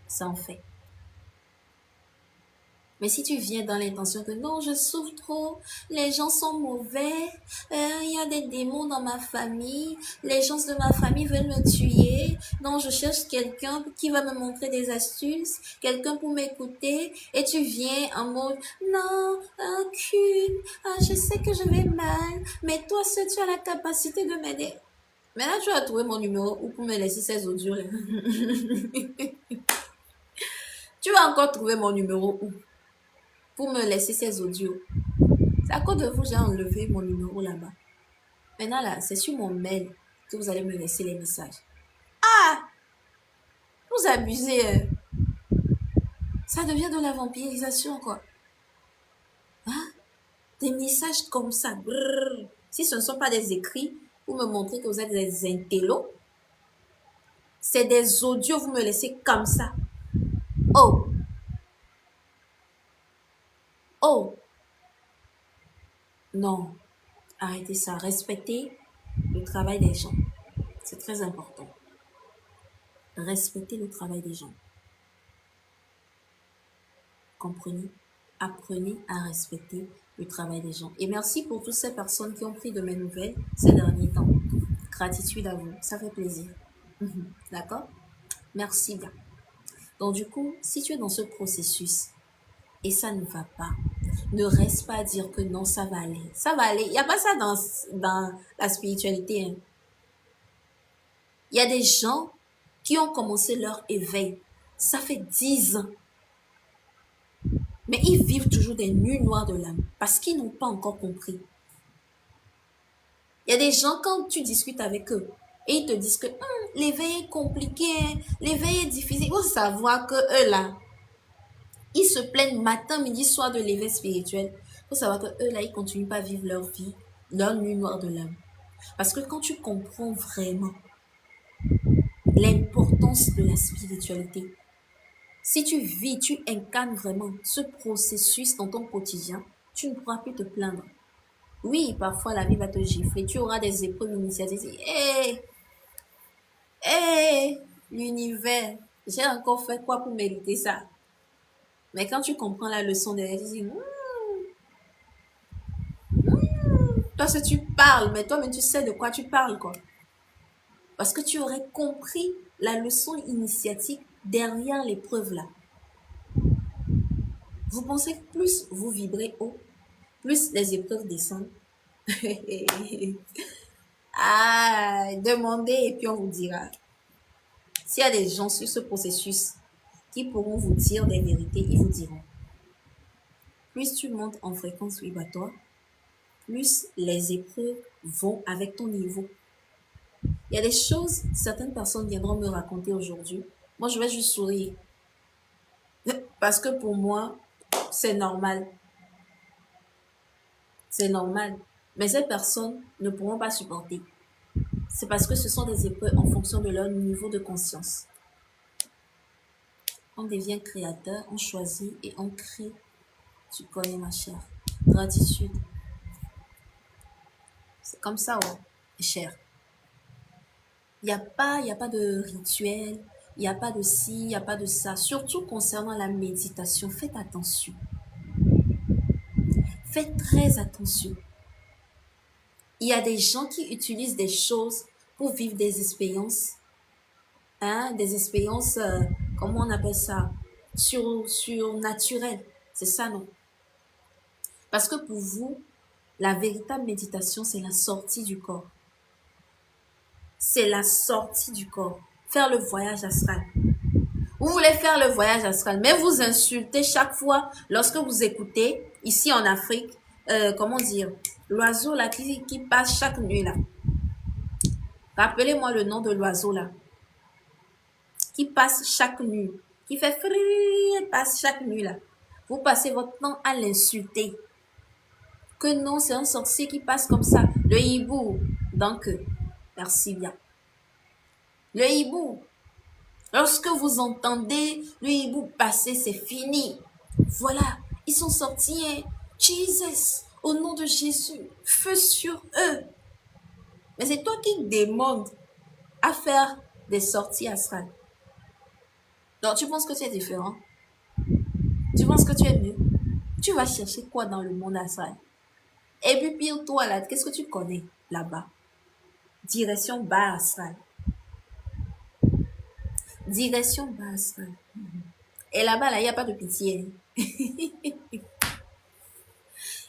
Ça en fait. Mais si tu viens dans l'intention que non, je souffre trop, les gens sont mauvais, il y a des démons dans ma famille, les gens de ma famille veulent me tuer, non, je cherche quelqu'un qui va me montrer des astuces, quelqu'un pour m'écouter, et tu viens en mode, non, aucune, je sais que je vais mal, mais toi seul tu as la capacité de m'aider. Maintenant, tu as trouvé mon numéro ou pour me laisser ces audios là. Tu vas encore trouver mon numéro où? Pour me laisser ces audios. C'est à cause de vous, j'ai enlevé mon numéro là-bas. Maintenant, là, c'est sur mon mail que vous allez me laisser les messages. Ah! Vous abusez. Ça devient de la vampirisation, quoi. Hein? Des messages comme ça. Brrr. Si ce ne sont pas des écrits pour me montrer que vous êtes des intellos, c'est des audios, vous me laissez comme ça. Oh! Oh! Non. Arrêtez ça. Respectez le travail des gens. C'est très important. Respectez le travail des gens. Comprenez? Apprenez à respecter le travail des gens. Et merci pour toutes ces personnes qui ont pris de mes nouvelles ces derniers temps. Gratitude à vous. Ça fait plaisir. D'accord? Merci bien. Donc du coup, si tu es dans ce processus et ça ne va pas, ne reste pas à dire que non, ça va aller. Ça va aller. Il n'y a pas ça dans la spiritualité. Hein. Il y a des gens qui ont commencé leur éveil. Ça fait 10 ans. Mais ils vivent toujours des nuits noires de l'âme parce qu'ils n'ont pas encore compris. Il y a des gens, quand tu discutes avec eux, et ils te disent que l'éveil est compliqué, l'éveil est difficile. Il faut savoir que eux là, ils se plaignent matin, midi, soir de l'éveil spirituel. Il faut savoir que eux là, ils continuent pas à vivre leur vie, leur nuit noire de l'âme. Parce que quand tu comprends vraiment l'importance de la spiritualité, si tu vis, tu incarnes vraiment ce processus dans ton quotidien, tu ne pourras plus te plaindre. Oui, parfois la vie va te gifler, tu auras des épreuves initiatiques. L'univers, j'ai encore fait quoi pour mériter ça? Mais quand tu comprends la leçon derrière, tu dis, toi, si tu parles, mais toi-même, tu sais de quoi tu parles, quoi. Parce que tu aurais compris la leçon initiatique derrière l'épreuve là. Vous pensez que plus vous vibrez haut, plus les épreuves descendent. Ah, demandez et puis on vous dira. S'il y a des gens sur ce processus qui pourront vous dire des vérités, ils vous diront. Plus tu montes en fréquence vibratoire, plus les épreuves vont avec ton niveau. Il y a des choses, certaines personnes viendront me raconter aujourd'hui. Moi, je vais juste sourire. Parce que pour moi, c'est normal. C'est normal. Mais ces personnes ne pourront pas supporter. C'est parce que ce sont des épreuves en fonction de leur niveau de conscience. On devient créateur, on choisit et on crée. Tu connais ma chère. Gratitude. C'est comme ça, ouais, chère. Il y a pas de rituel, il n'y a pas de ci, il n'y a pas de ça. Surtout concernant la méditation, faites attention. Faites très attention. Il y a des gens qui utilisent des choses pour vivre des expériences, hein, des expériences, comment on appelle ça, surnaturelles. C'est ça, non? Parce que pour vous, la véritable méditation, c'est la sortie du corps. C'est la sortie du corps. Faire le voyage astral. Vous voulez faire le voyage astral, mais vous insultez chaque fois lorsque vous écoutez, ici en Afrique, comment dire, l'oiseau là qui passe chaque nuit là. Rappelez-moi le nom de l'oiseau là. Qui passe chaque nuit. Qui fait frire, passe chaque nuit là. Vous passez votre temps à l'insulter. Que non, c'est un sorcier qui passe comme ça. Le hibou. Donc, merci bien. Le hibou. Lorsque vous entendez le hibou passer, c'est fini. Voilà, ils sont sortis. Hein. Jesus, au nom de Jésus, feu sur eux. Mais c'est toi qui demandes à faire des sorties astrales. Donc, tu penses que tu es différent? Tu penses que tu es mieux? Tu vas chercher quoi dans le monde astral? Et puis, pire, toi, là, qu'est-ce que tu connais là-bas? Direction bas astral. Direction bas astral. Et là-bas, là, il n'y a pas de pitié. Il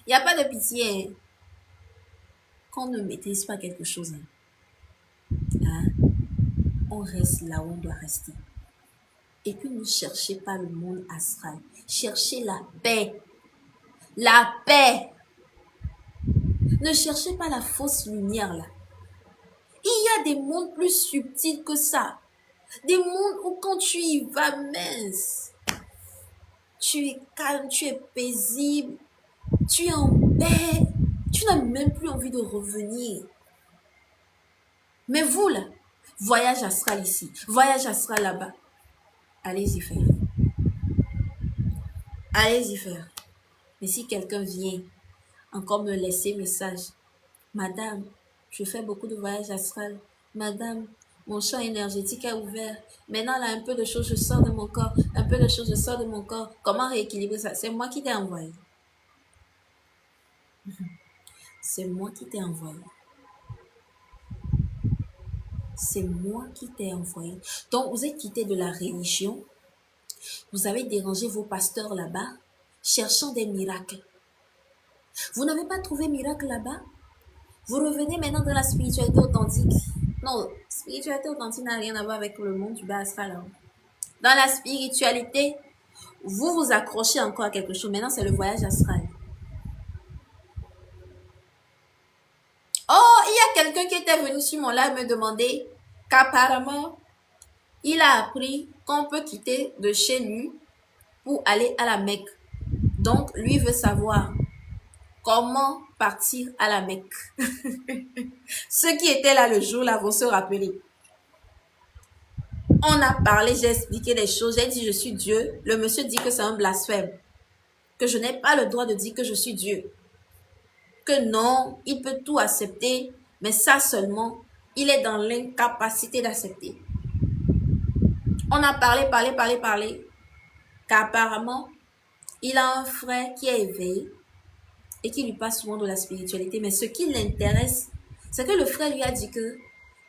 n'y a pas de pitié. Quand on ne maîtrise pas quelque chose, hein, on reste là où on doit rester. Et puis, ne cherchez pas le monde astral. Cherchez la paix. La paix. Ne cherchez pas la fausse lumière, là. Il y a des mondes plus subtils que ça. Des mondes où quand tu y vas, mince, tu es calme, tu es paisible, tu es en paix, tu n'as même plus envie de revenir. Mais vous, là, voyage astral ici, voyage astral là-bas, allez-y faire. Allez-y faire. Mais si quelqu'un vient encore me laisser message, madame, je fais beaucoup de voyages astral, madame, mon champ énergétique est ouvert. Maintenant, là, un peu de choses, je sors de mon corps. Un peu de choses, je sors de mon corps. Comment rééquilibrer ça? C'est moi qui t'ai envoyé. C'est moi qui t'ai envoyé. C'est moi qui t'ai envoyé. Donc, vous êtes quitté de la religion. Vous avez dérangé vos pasteurs là-bas, cherchant des miracles. Vous n'avez pas trouvé miracle là-bas? Vous revenez maintenant dans la spiritualité authentique. Non, spiritualité authentique n'a rien à voir avec le monde du bas astral. Dans la spiritualité, vous vous accrochez encore à quelque chose. Maintenant, c'est le voyage astral. Oh, il y a quelqu'un qui était venu sur mon live me demander qu'apparemment, il a appris qu'on peut quitter de chez lui pour aller à la Mecque. Donc, lui veut savoir comment partir à la Mecque. Ceux qui étaient là le jour-là vont se rappeler. On a parlé, j'ai expliqué des choses, j'ai dit je suis Dieu. Le monsieur dit que c'est un blasphème. Que je n'ai pas le droit de dire que je suis Dieu. Que non, il peut tout accepter, mais ça seulement, il est dans l'incapacité d'accepter. On a parlé, qu'apparemment, il a un frère qui est éveillé et qui lui parle souvent de la spiritualité, mais ce qui l'intéresse, c'est que le frère lui a dit que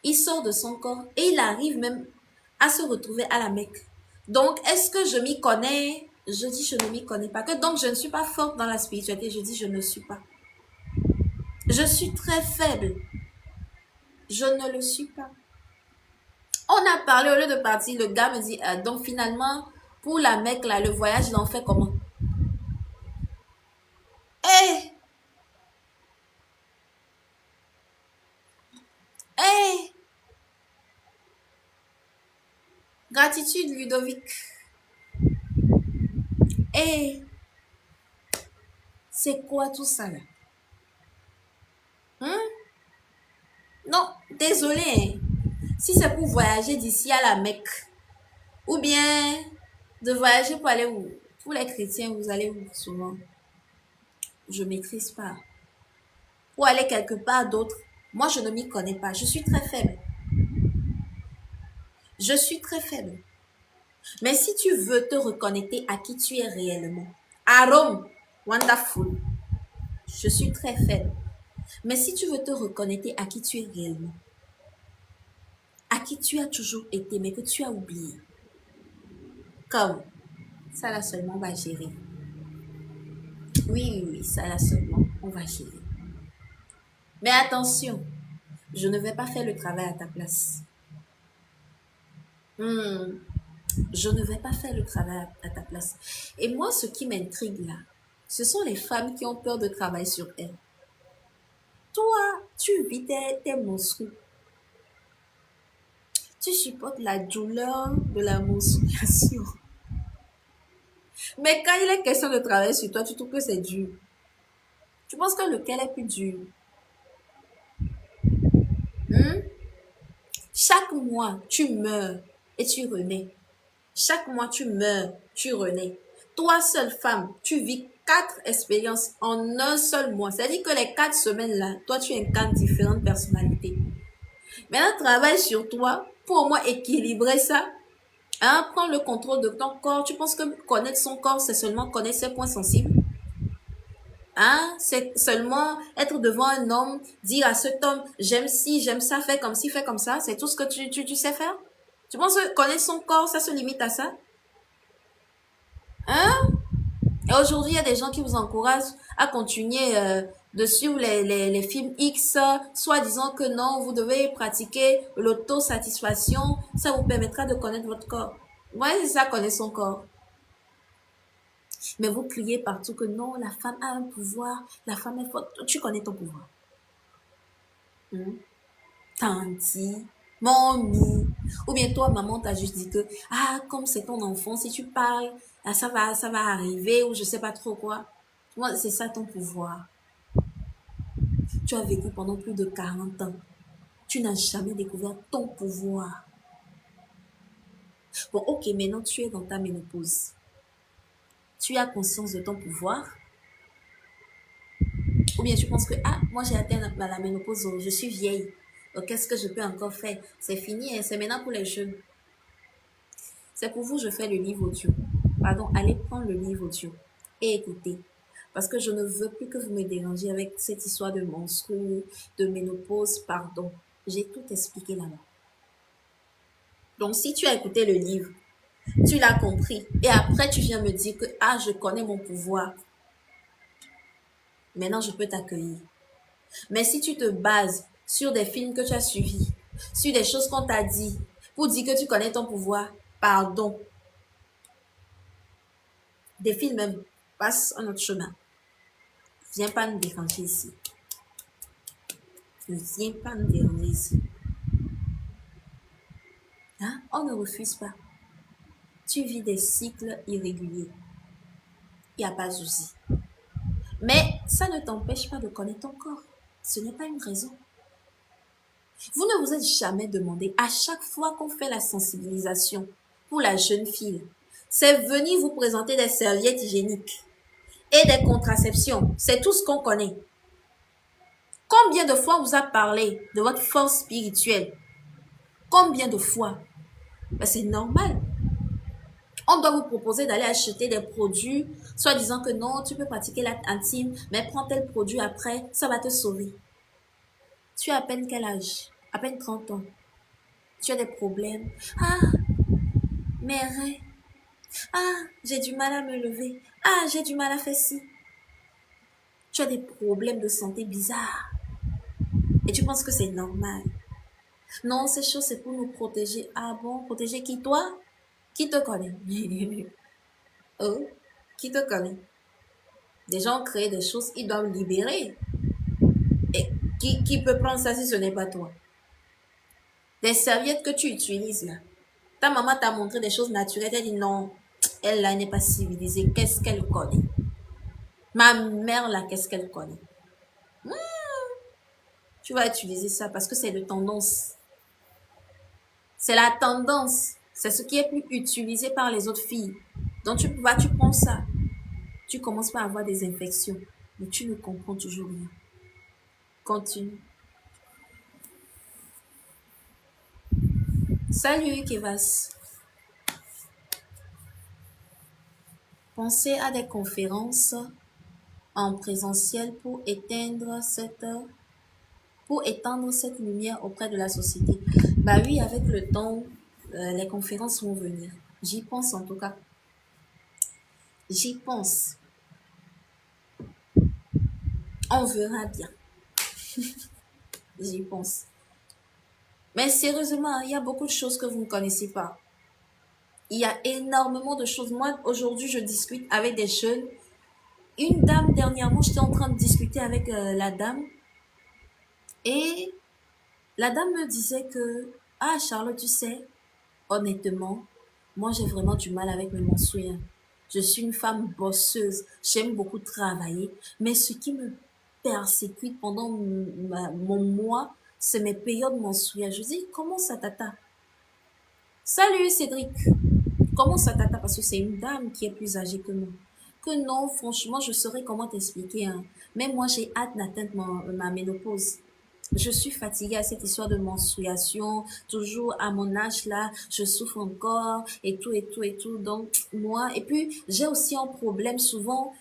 il sort de son corps et il arrive même à se retrouver à la Mecque. Donc, est-ce que je m'y connais? Je dis je ne m'y connais pas. Que donc, je ne suis pas forte dans la spiritualité. Je dis je ne suis pas. Je suis très faible. Je ne le suis pas. On a parlé au lieu de partir. Le gars me dit, donc finalement, pour la Mecque, là, le voyage, il en fait comment? Hé! Hé! Gratitude, Ludovic. Hé! C'est quoi tout ça, là? Non, désolé. Si c'est pour voyager d'ici à la Mecque, ou bien De voyager pour aller où? Pour les chrétiens, vous allez où souvent? Je ne maîtrise pas. Pour aller quelque part d'autre, moi je ne m'y connais pas. Je suis très faible. Je suis très faible. Mais si tu veux te reconnecter à qui tu es réellement, à Rome, wonderful. Je suis très faible. Mais si tu veux te reconnecter à qui tu es réellement, à qui tu as toujours été, mais que tu as oublié, comme ça là seulement on va gérer. Oui, oui, oui, ça là seulement on va gérer. Mais attention, je ne vais pas faire le travail à ta place. Je ne vais pas faire le travail à ta place. Et moi, ce qui m'intrigue là, ce sont les femmes qui ont peur de travailler sur elles. Toi, tu vis tes monstrues. Tu supportes la douleur de la menstruation. Mais quand il est question de travailler sur toi, tu trouves que c'est dur. Tu penses que lequel est plus dur? Hmm? Chaque mois, tu meurs et tu renais. Chaque mois, tu meurs, tu renais. Toi, seule femme, tu vis 4 expériences en un seul mois. C'est-à-dire que les 4 semaines-là, toi, tu incarnes différentes personnalités. Maintenant, travaille sur toi pour au moins équilibrer ça. Hein? Prends le contrôle de ton corps. Tu penses que connaître son corps, c'est seulement connaître ses points sensibles? Hein? C'est seulement être devant un homme, dire à cet homme, j'aime ci, j'aime ça, fais comme ci, fais comme ça. C'est tout ce que tu sais faire? Tu penses que connaître son corps, ça se limite à ça? Hein? Et aujourd'hui, il y a des gens qui vous encouragent à continuer de suivre les films X, soit disant que non, vous devez pratiquer l'autosatisfaction, ça vous permettra de connaître votre corps. Ouais, c'est ça, connaître son corps. Mais vous criez partout que non, la femme a un pouvoir, la femme est forte. Tu connais ton pouvoir. Tanti, mamie. Ou bien toi, maman, t'a juste dit que, ah, comme c'est ton enfant, si tu parles, ah, ça va arriver, ou je sais pas trop quoi. Moi, c'est ça ton pouvoir. Tu as vécu pendant plus de 40 ans. Tu n'as jamais découvert ton pouvoir. Bon, ok, maintenant tu es dans ta ménopause. Tu as conscience de ton pouvoir? Ou bien tu penses que, ah, moi j'ai atteint la ménopause, je suis vieille. Donc, qu'est-ce que je peux encore faire? C'est fini, hein, c'est maintenant pour les jeunes. C'est pour vous, je fais le livre audio. Pardon, allez prendre le livre audio et écoutez. Parce que je ne veux plus que vous me dérangiez avec cette histoire de menstrues, de ménopause, pardon. J'ai tout expliqué là-bas. Donc, si tu as écouté le livre, tu l'as compris. Et après, tu viens me dire que, ah, je connais mon pouvoir. Maintenant, je peux t'accueillir. Mais si tu te bases sur des films que tu as suivis, sur des choses qu'on t'a dit, pour dire que tu connais ton pouvoir, pardon. Des films même passent un autre chemin. Viens pas nous déranger ici. Ne viens pas nous déranger ici. Hein? On ne refuse pas. Tu vis des cycles irréguliers. Il n'y a pas de souci. Mais ça ne t'empêche pas de connaître ton corps. Ce n'est pas une raison. Vous ne vous êtes jamais demandé, à chaque fois qu'on fait la sensibilisation pour la jeune fille, c'est venir vous présenter des serviettes hygiéniques et des contraceptions. C'est tout ce qu'on connaît. Combien de fois on vous a parlé de votre force spirituelle? Combien de fois? Ben, c'est normal. On doit vous proposer d'aller acheter des produits, soit disant que non, tu peux pratiquer l'acte intime, mais prends tel produit après, ça va te sauver. Tu as à peine quel âge? À peine 30 ans. Tu as des problèmes. Ah, mes reins. Ah, j'ai du mal à me lever. Ah, j'ai du mal à faire ci. Tu as des problèmes de santé bizarres. Et tu penses que c'est normal. Non, ces choses, c'est pour nous protéger. Ah bon, protéger qui, toi? Qui te connaît? Oh, qui te connaît? Des gens créent des choses, ils doivent libérer. Et qui peut prendre ça si ce n'est pas toi? Des serviettes que tu utilises là. Ta maman t'a montré des choses naturelles, elle dit non, elle là n'est pas civilisée. Qu'est-ce qu'elle connaît? Ma mère là, qu'est-ce qu'elle connaît? Tu vas utiliser ça parce que c'est de tendance. C'est la tendance. C'est ce qui est plus utilisé par les autres filles. Donc tu prends ça. Tu commences par avoir des infections. Mais tu ne comprends toujours rien. Continue. Salut Kevas. Pensez à des conférences en présentiel pour étendre cette lumière auprès de la société. Bah oui, avec le temps, les conférences vont venir. J'y pense en tout cas. J'y pense. On verra bien. J'y pense. Mais sérieusement, il y a beaucoup de choses que vous ne connaissez pas. Il y a énormément de choses. Moi, aujourd'hui, je discute avec des jeunes. Une dame, dernièrement, j'étais en train de discuter avec la dame. Et la dame me disait que, ah Charlotte, tu sais, honnêtement, moi j'ai vraiment du mal avec mes menstrues. Je suis une femme bosseuse, j'aime beaucoup travailler, mais ce qui me persécute pendant mon mois, c'est mes périodes menstruelles. Je dis, comment ça tata? Salut Cédric, comment ça tata? Parce que c'est une dame qui est plus âgée que moi. Que non, franchement, je saurais comment t'expliquer. Hein. Mais moi, j'ai hâte d'atteindre ma ménopause. Je suis fatiguée à cette histoire de menstruation, toujours à mon âge là, je souffre encore et tout et tout et tout. Donc moi, et puis j'ai aussi un problème souvent,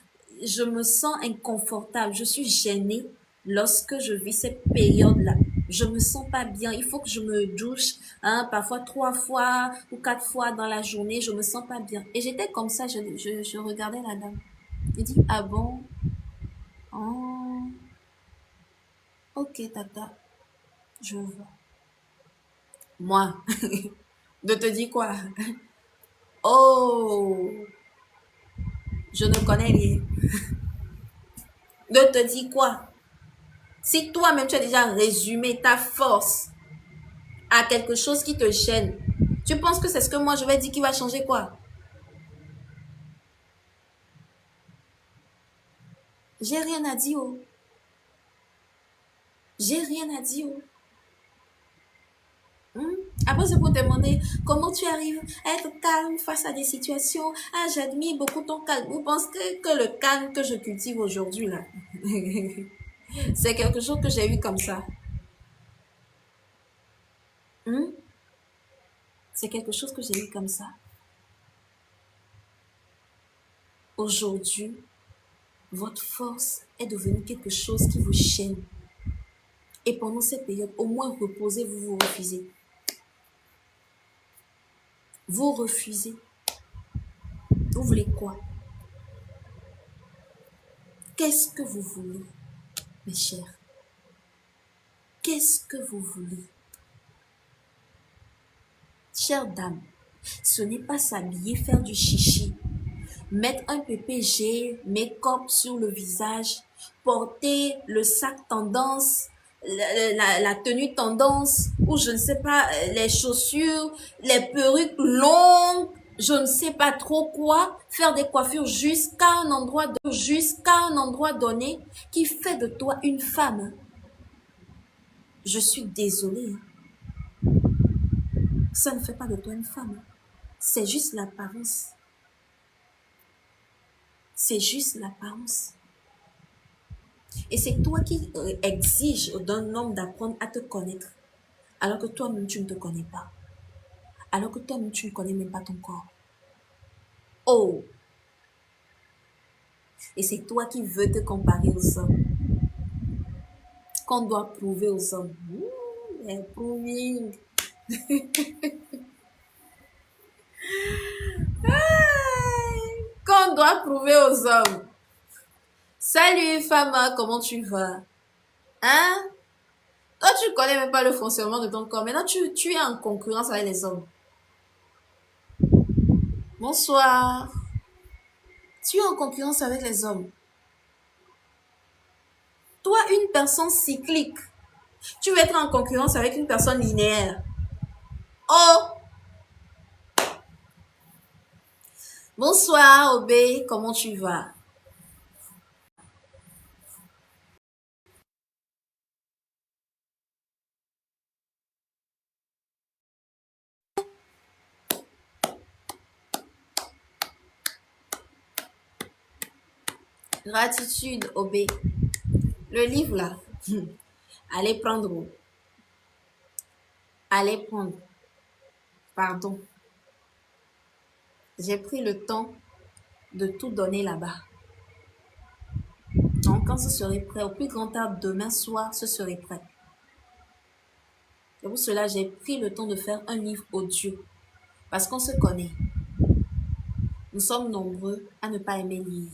je me sens inconfortable, je suis gênée lorsque je vis cette période-là. Je me sens pas bien, il faut que je me douche, hein, parfois 3 fois ou 4 fois dans la journée, je me sens pas bien. Et j'étais comme ça, je regardais la dame. Je dis, ah bon? Oh, ok, tata. Je vois. Moi, de te dire quoi? Oh, je ne connais rien. De te dire quoi? Si toi-même tu as déjà résumé ta force à quelque chose qui te gêne, tu penses que c'est ce que moi je vais dire qui va changer quoi? J'ai rien à dire. Oh. J'ai rien à dire. Oh. Après, c'est pour te demander comment tu arrives à être calme face à des situations. Ah, j'admire beaucoup ton calme. Vous pensez que le calme que je cultive aujourd'hui, là, c'est quelque chose que j'ai eu comme ça. Hum? C'est quelque chose que j'ai eu comme ça. Aujourd'hui, votre force est devenue quelque chose qui vous gêne. Et pendant cette période, au moins reposez, vous refusez. Vous refusez. Vous voulez quoi? Qu'est-ce que vous voulez, mes chers? Qu'est-ce que vous voulez? Chère dame, ce n'est pas s'habiller, faire du chichi, mettre un PPG, make-up sur le visage, porter le sac tendance, la tenue tendance, ou je ne sais pas, les chaussures, les perruques longues, je ne sais pas trop quoi, faire des coiffures jusqu'à un endroit donné qui fait de toi une femme. Je suis désolée, ça ne fait pas de toi une femme. C'est juste l'apparence. C'est juste l'apparence. Et c'est toi qui exiges d'un homme d'apprendre à te connaître, alors que toi-même, tu ne te connais pas. Alors que toi-même, tu ne connais même pas ton corps. Oh! Et c'est toi qui veux te comparer aux hommes. Qu'on doit prouver aux hommes. Proving. Qu'on doit prouver aux hommes. Salut, Fama, comment tu vas? Hein? Toi, tu connais même pas le fonctionnement de ton corps. Maintenant, tu es en concurrence avec les hommes. Bonsoir. Tu es en concurrence avec les hommes. Toi, une personne cyclique, tu veux être en concurrence avec une personne linéaire. Oh! Bonsoir, Obé, comment tu vas? Gratitude, Obé. Le livre là, allez prendre, allez prendre, pardon. J'ai pris le temps de tout donner là-bas. Donc, quand ce serait prêt, au plus grand tard, demain soir, ce serait prêt. Et pour cela, j'ai pris le temps de faire un livre audio. Parce qu'on se connaît. Nous sommes nombreux à ne pas aimer lire.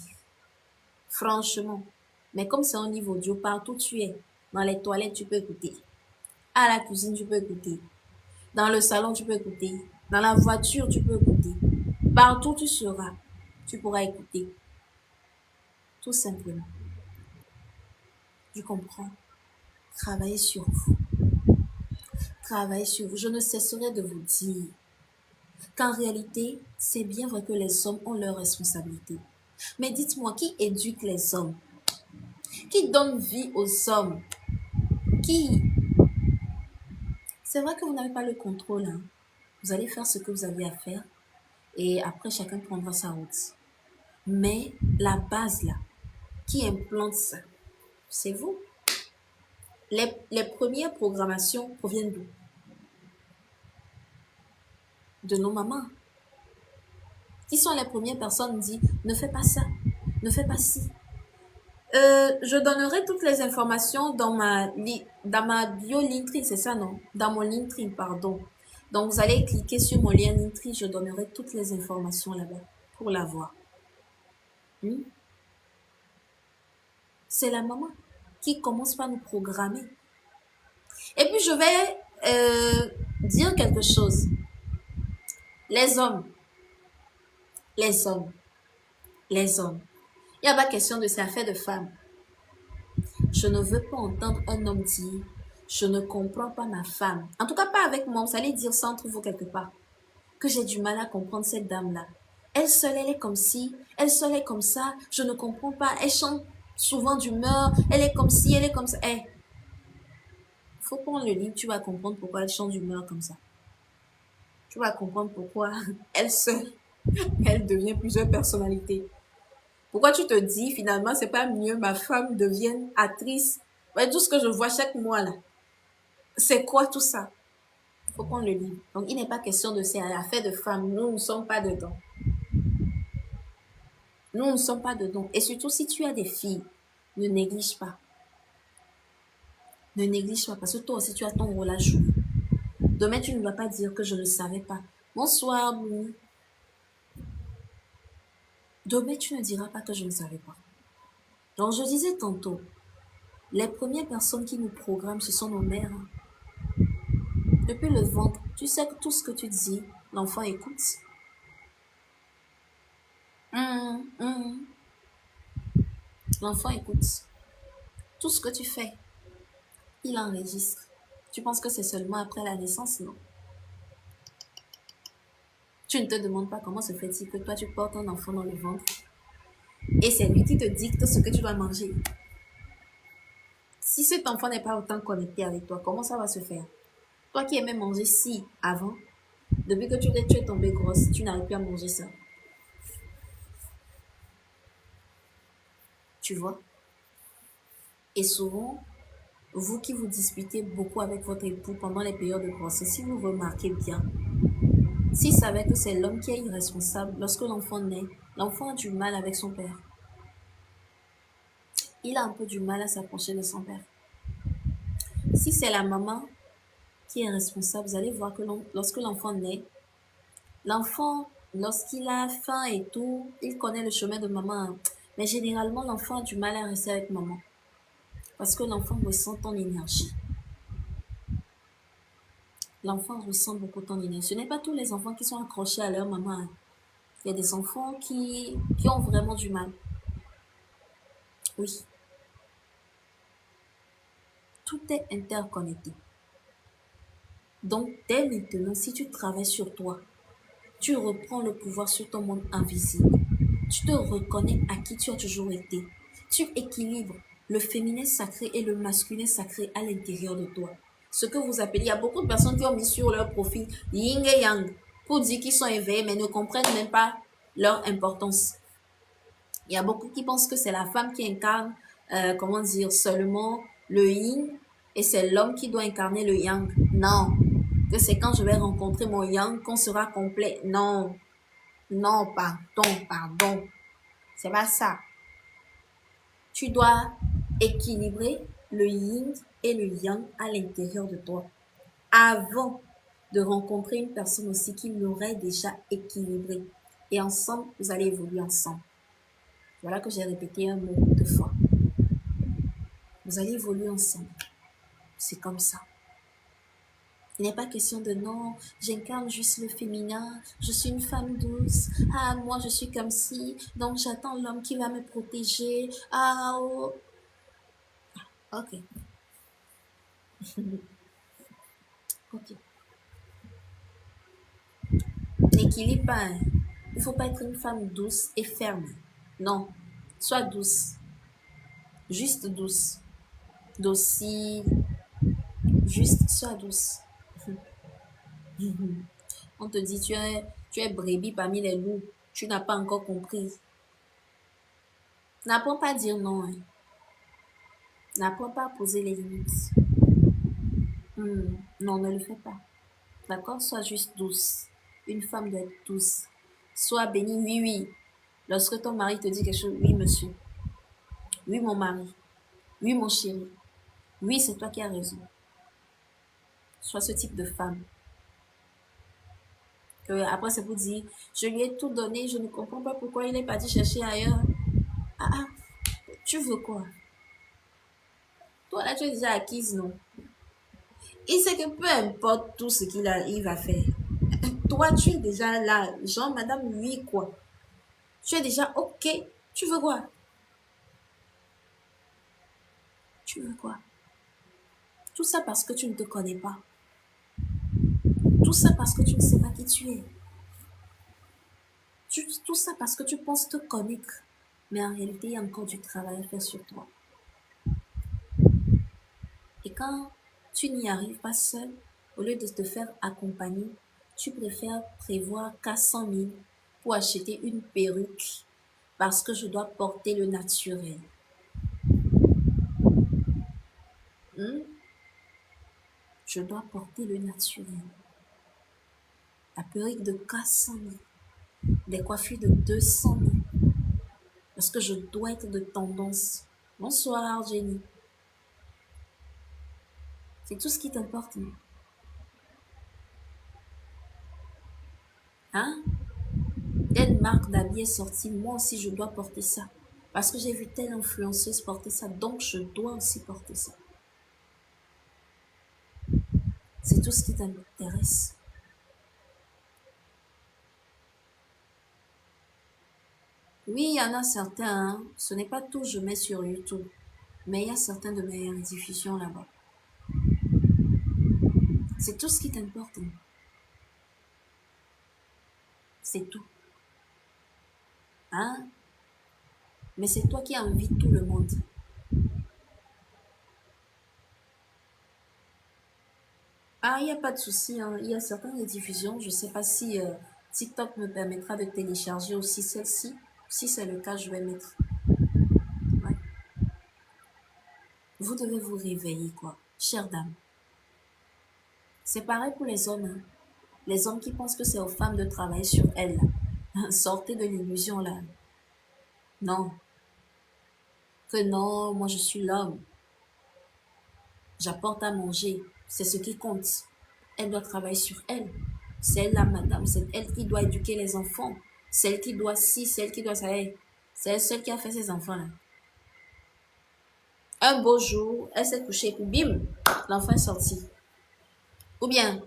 Franchement. Mais comme c'est un livre audio, partout tu es. Dans les toilettes, tu peux écouter. À la cuisine, tu peux écouter. Dans le salon, tu peux écouter. Dans la voiture, tu peux écouter. Partout tu seras, tu pourras écouter. Tout simplement. Tu comprends? Travaillez sur vous. Travaillez sur vous. Je ne cesserai de vous dire qu'en réalité, c'est bien vrai que les hommes ont leurs responsabilités. Mais dites-moi, qui éduque les hommes? Qui donne vie aux hommes? Qui? C'est vrai que vous n'avez pas le contrôle. Hein. Vous allez faire ce que vous avez à faire et après, chacun prendra sa route. Mais la base là, qui implante ça, c'est vous. Les premières programmations proviennent d'où? De nos mamans. Qui sont les premières personnes qui disent ne fais pas ça, ne fais pas ci. Je donnerai toutes les informations dans ma bio Linktree, c'est ça non? Dans mon Linktree, pardon. Donc vous allez cliquer sur mon lien Linktree, je donnerai toutes les informations là-bas pour la voir. C'est la maman qui commence par nous programmer. Et puis je vais dire quelque chose. Les hommes. Il n'y a pas question de ces affaires de femmes. Je ne veux pas entendre un homme dire je ne comprends pas ma femme. En tout cas, pas avec moi. Vous allez dire ça entre vous quelque part. Que j'ai du mal à comprendre cette dame-là. Elle seule, elle est comme ci. Elle seule est comme ça. Je ne comprends pas. Elle chante souvent d'humeur. Elle est comme ci, elle est comme ça. Eh, faut prendre le livre. Tu vas comprendre pourquoi elle chante d'humeur comme ça. Tu vas comprendre pourquoi elle seule, elle devient plusieurs personnalités. Pourquoi tu te dis, finalement, c'est pas mieux ma femme devienne actrice? Ouais, tout ce que je vois chaque mois, là. C'est quoi tout ça? Il faut prendre le livre. Donc, il n'est pas question de ces affaires de femmes. Nous ne sommes pas dedans. Nous ne sommes pas dedans. Et surtout, si tu as des filles, ne néglige pas. Ne néglige pas, parce que toi aussi, tu as ton rôle à jouer. Demain, tu ne vas pas dire que je ne savais pas. Bonsoir, Bouni. Demain, tu ne diras pas que je ne savais pas. Donc, je disais tantôt, les premières personnes qui nous programment, ce sont nos mères. Depuis le ventre, tu sais que tout ce que tu dis, l'enfant écoute. L'enfant écoute. Tout ce que tu fais, il enregistre. Tu penses que c'est seulement après la naissance, non? Tu ne te demandes pas comment se fait-il que toi, tu portes un enfant dans le ventre et c'est lui qui te dicte ce que tu dois manger. Si cet enfant n'est pas autant connecté avec toi, comment ça va se faire? Toi qui aimais manger si avant, depuis que tu es tombée grosse, tu n'arrives plus à manger ça. Tu vois? Et souvent, vous qui vous disputez beaucoup avec votre époux pendant les périodes de grossesse, si vous remarquez bien, s'il savait que c'est l'homme qui est irresponsable, lorsque l'enfant naît, l'enfant a du mal avec son père. Il a un peu du mal à s'approcher de son père. Si c'est la maman qui est responsable, vous allez voir que lorsque l'enfant naît, l'enfant, lorsqu'il a faim et tout, il connaît le chemin de maman. Mais généralement, l'enfant a du mal à rester avec maman. Parce que l'enfant ressent ton énergie. L'enfant ressent beaucoup ton énergie. Ce n'est pas tous les enfants qui sont accrochés à leur maman. Il y a des enfants qui ont vraiment du mal. Oui. Tout est interconnecté. Donc, dès maintenant, si tu travailles sur toi, tu reprends le pouvoir sur ton monde invisible. Tu te reconnais à qui tu as toujours été. Tu équilibres le féminin sacré et le masculin sacré à l'intérieur de toi. Ce que vous appelez, il y a beaucoup de personnes qui ont mis sur leur profil yin et yang pour dire qu'ils sont éveillés mais ne comprennent même pas leur importance. Il y a beaucoup qui pensent que c'est la femme qui incarne, comment dire, seulement le yin et c'est l'homme qui doit incarner le yang. Non. Que c'est quand je vais rencontrer mon yang qu'on sera complet. Non. Non, pardon. C'est pas ça. Tu dois équilibrer le yin et le yang à l'intérieur de toi avant de rencontrer une personne aussi qui l'aurait déjà équilibré. Et ensemble, vous allez évoluer ensemble. Voilà que j'ai répété un mot 2 fois. Vous allez évoluer ensemble. C'est comme ça. Il n'est pas question de non, j'incarne juste le féminin, je suis une femme douce, ah moi je suis comme ci, donc j'attends l'homme qui va me protéger, ah oh. Ok. Ok. N'équilibre pas, hein. Il ne faut pas être une femme douce et ferme. Non. Sois douce. Juste douce. Docile. Juste sois douce. On te dit tu es brebis parmi les loups. Tu n'as pas encore compris. N'apprends pas à dire non. Hein. N'apprends pas à poser les limites. Non, ne le fais pas. D'accord? Sois juste douce. Une femme doit être douce. Sois bénie, oui, oui. Lorsque ton mari te dit quelque chose, oui, monsieur. Oui, mon mari. Oui, mon chéri. Oui, c'est toi qui as raison. Sois ce type de femme. Après, c'est pour dire, je lui ai tout donné, je ne comprends pas pourquoi il est parti chercher ailleurs. Ah, tu veux quoi? Toi, là, tu es déjà acquise, non? Il sait que peu importe tout ce il va faire. Toi, tu es déjà là. Genre, madame, oui, quoi. Tu es déjà OK. Tu veux quoi? Tu veux quoi? Tout ça parce que tu ne te connais pas. Tout ça parce que tu ne sais pas qui tu es. Tout ça parce que tu penses te connaître. Mais en réalité, il y a encore du travail à faire sur toi. Et quand tu n'y arrives pas seul, au lieu de te faire accompagner, tu préfères prévoir 400 000 pour acheter une perruque parce que je dois porter le naturel. Je dois porter le naturel. La perruque de 400 000, des coiffures de 200 000. Parce que je dois être de tendance. Bonsoir, Jenny. C'est tout ce qui t'importe. Hein? Telle marque d'habits est sortie, moi aussi je dois porter ça. Parce que j'ai vu telle influenceuse porter ça, donc je dois aussi porter ça. C'est tout ce qui t'intéresse. Oui, il y en a certains, hein. Ce n'est pas tout, je mets sur YouTube. Mais il y a certains de mes diffusions là-bas. C'est tout ce qui t'importe. Hein. C'est tout. Hein? Mais c'est toi qui invites tout le monde. Ah, il n'y a pas de souci. Hein. Il y a certaines diffusions. Je ne sais pas si TikTok me permettra de télécharger aussi celle-ci. Si c'est le cas, je vais mettre. Ouais. Vous devez vous réveiller, quoi. Chère dame. C'est pareil pour les hommes. Hein. Les hommes qui pensent que c'est aux femmes de travailler sur elles. Là. Sortez de l'illusion, là. Non. Que non, moi je suis l'homme. J'apporte à manger. C'est ce qui compte. Elle doit travailler sur elle. C'est elle la madame. C'est elle qui doit éduquer les enfants. C'est elle qui doit ci, c'est elle qui doit ça. C'est elle seule qui a fait ses enfants-là. Un beau jour, elle s'est couchée et puis bim, l'enfant est sorti. Ou bien,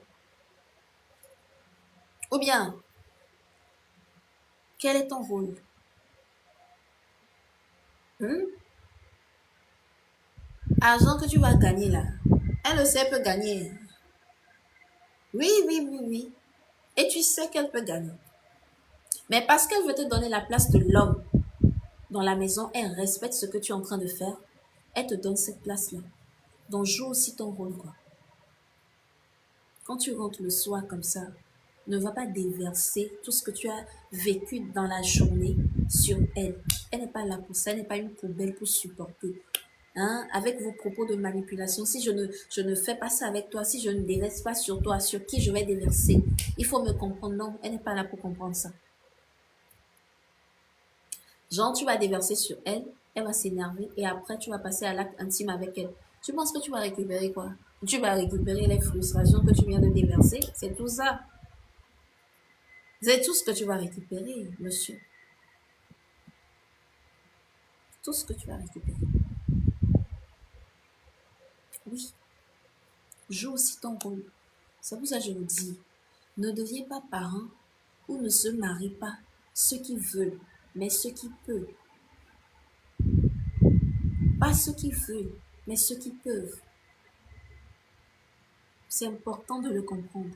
quel est ton rôle? Argent que tu vas gagner là. Elle le sait, elle peut gagner. Oui. Et tu sais qu'elle peut gagner. Mais parce qu'elle veut te donner la place de l'homme dans la maison, elle respecte ce que tu es en train de faire. Elle te donne cette place-là. Donc joue aussi ton rôle, quoi. Quand tu rentres le soir comme ça, ne va pas déverser tout ce que tu as vécu dans la journée sur elle. Elle n'est pas là pour ça, elle n'est pas une poubelle pour supporter. Hein, avec vos propos de manipulation, si je ne fais pas ça avec toi, si je ne déverse pas sur toi, sur qui je vais déverser, il faut me comprendre. Non, elle n'est pas là pour comprendre ça. Genre, tu vas déverser sur elle, elle va s'énerver et après, tu vas passer à l'acte intime avec elle. Tu penses que tu vas récupérer quoi? Tu vas récupérer les frustrations que tu viens de déverser. C'est tout ça. C'est tout ce que tu vas récupérer, monsieur. Tout ce que tu vas récupérer. Oui, joue aussi ton rôle. C'est pour ça que je vous dis, ne deviens pas parent ou ne se marie pas ceux qui veulent, mais ceux qui peuvent. Pas ceux qui veulent, mais ceux qui peuvent. C'est important de le comprendre.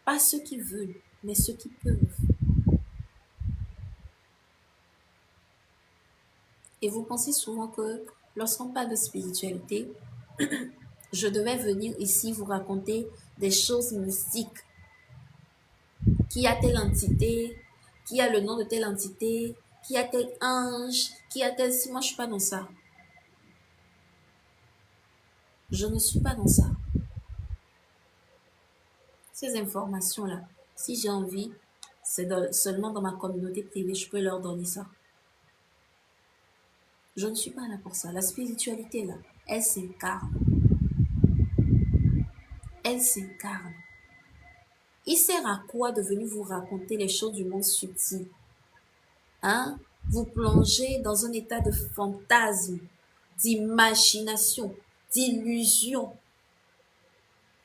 Pas ceux qui veulent, mais ceux qui peuvent. Et vous pensez souvent que lorsqu'on parle de spiritualité, je devais venir ici vous raconter des choses mystiques. Qui a telle entité, qui a le nom de telle entité, qui a tel ange, qui a tel... Si moi, je ne suis pas dans ça. Je ne suis pas dans ça. Ces informations-là, si j'ai envie, c'est seulement dans ma communauté privée, je peux leur donner ça. Je ne suis pas là pour ça. La spiritualité, là, elle s'incarne. Elle s'incarne. Il sert à quoi de venir vous raconter les choses du monde subtil? Hein? Vous plongez dans un état de fantasme, d'imagination, d'illusion,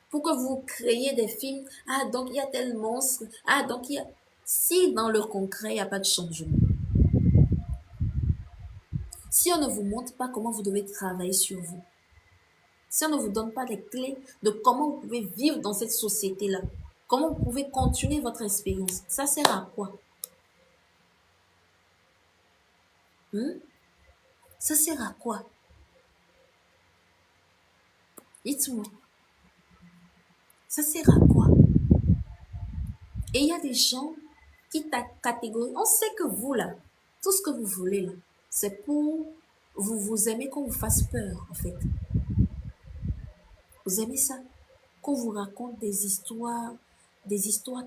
pour que vous créiez des films. Ah, donc il y a tel monstre. Ah, donc il y a... Si dans le concret, il n'y a pas de changement. Si on ne vous montre pas comment vous devez travailler sur vous, si on ne vous donne pas les clés de comment vous pouvez vivre dans cette société-là, comment vous pouvez continuer votre expérience, ça sert à quoi? Ça sert à quoi? Dites-moi. Ça sert à quoi? Et il y a des gens qui catégorisent. On sait que vous, là, tout ce que vous voulez, là, c'est pour vous aimez qu'on vous fasse peur, en fait. Vous aimez ça? Qu'on vous raconte des histoires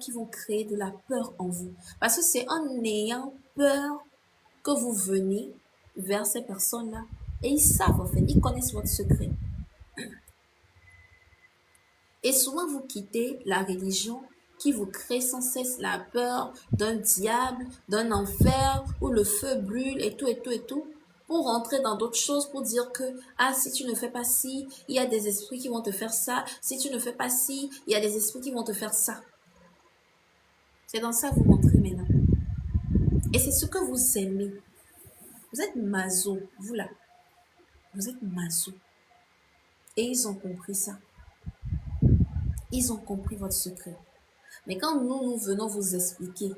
qui vont créer de la peur en vous. Parce que c'est en ayant peur que vous venez vers ces personnes-là. Et ils savent, en fait, ils connaissent votre secret. Et souvent, vous quittez la religion qui vous crée sans cesse la peur d'un diable, d'un enfer, où le feu brûle et tout, et tout, et tout, pour rentrer dans d'autres choses, pour dire que, ah, si tu ne fais pas ci, il y a des esprits qui vont te faire ça. Si tu ne fais pas ci, il y a des esprits qui vont te faire ça. C'est dans ça que vous rentrez maintenant. Et c'est ce que vous aimez. Vous êtes maso, vous là. Vous êtes maso. Et ils ont compris ça. Ils ont compris votre secret. Mais quand nous venons vous expliquer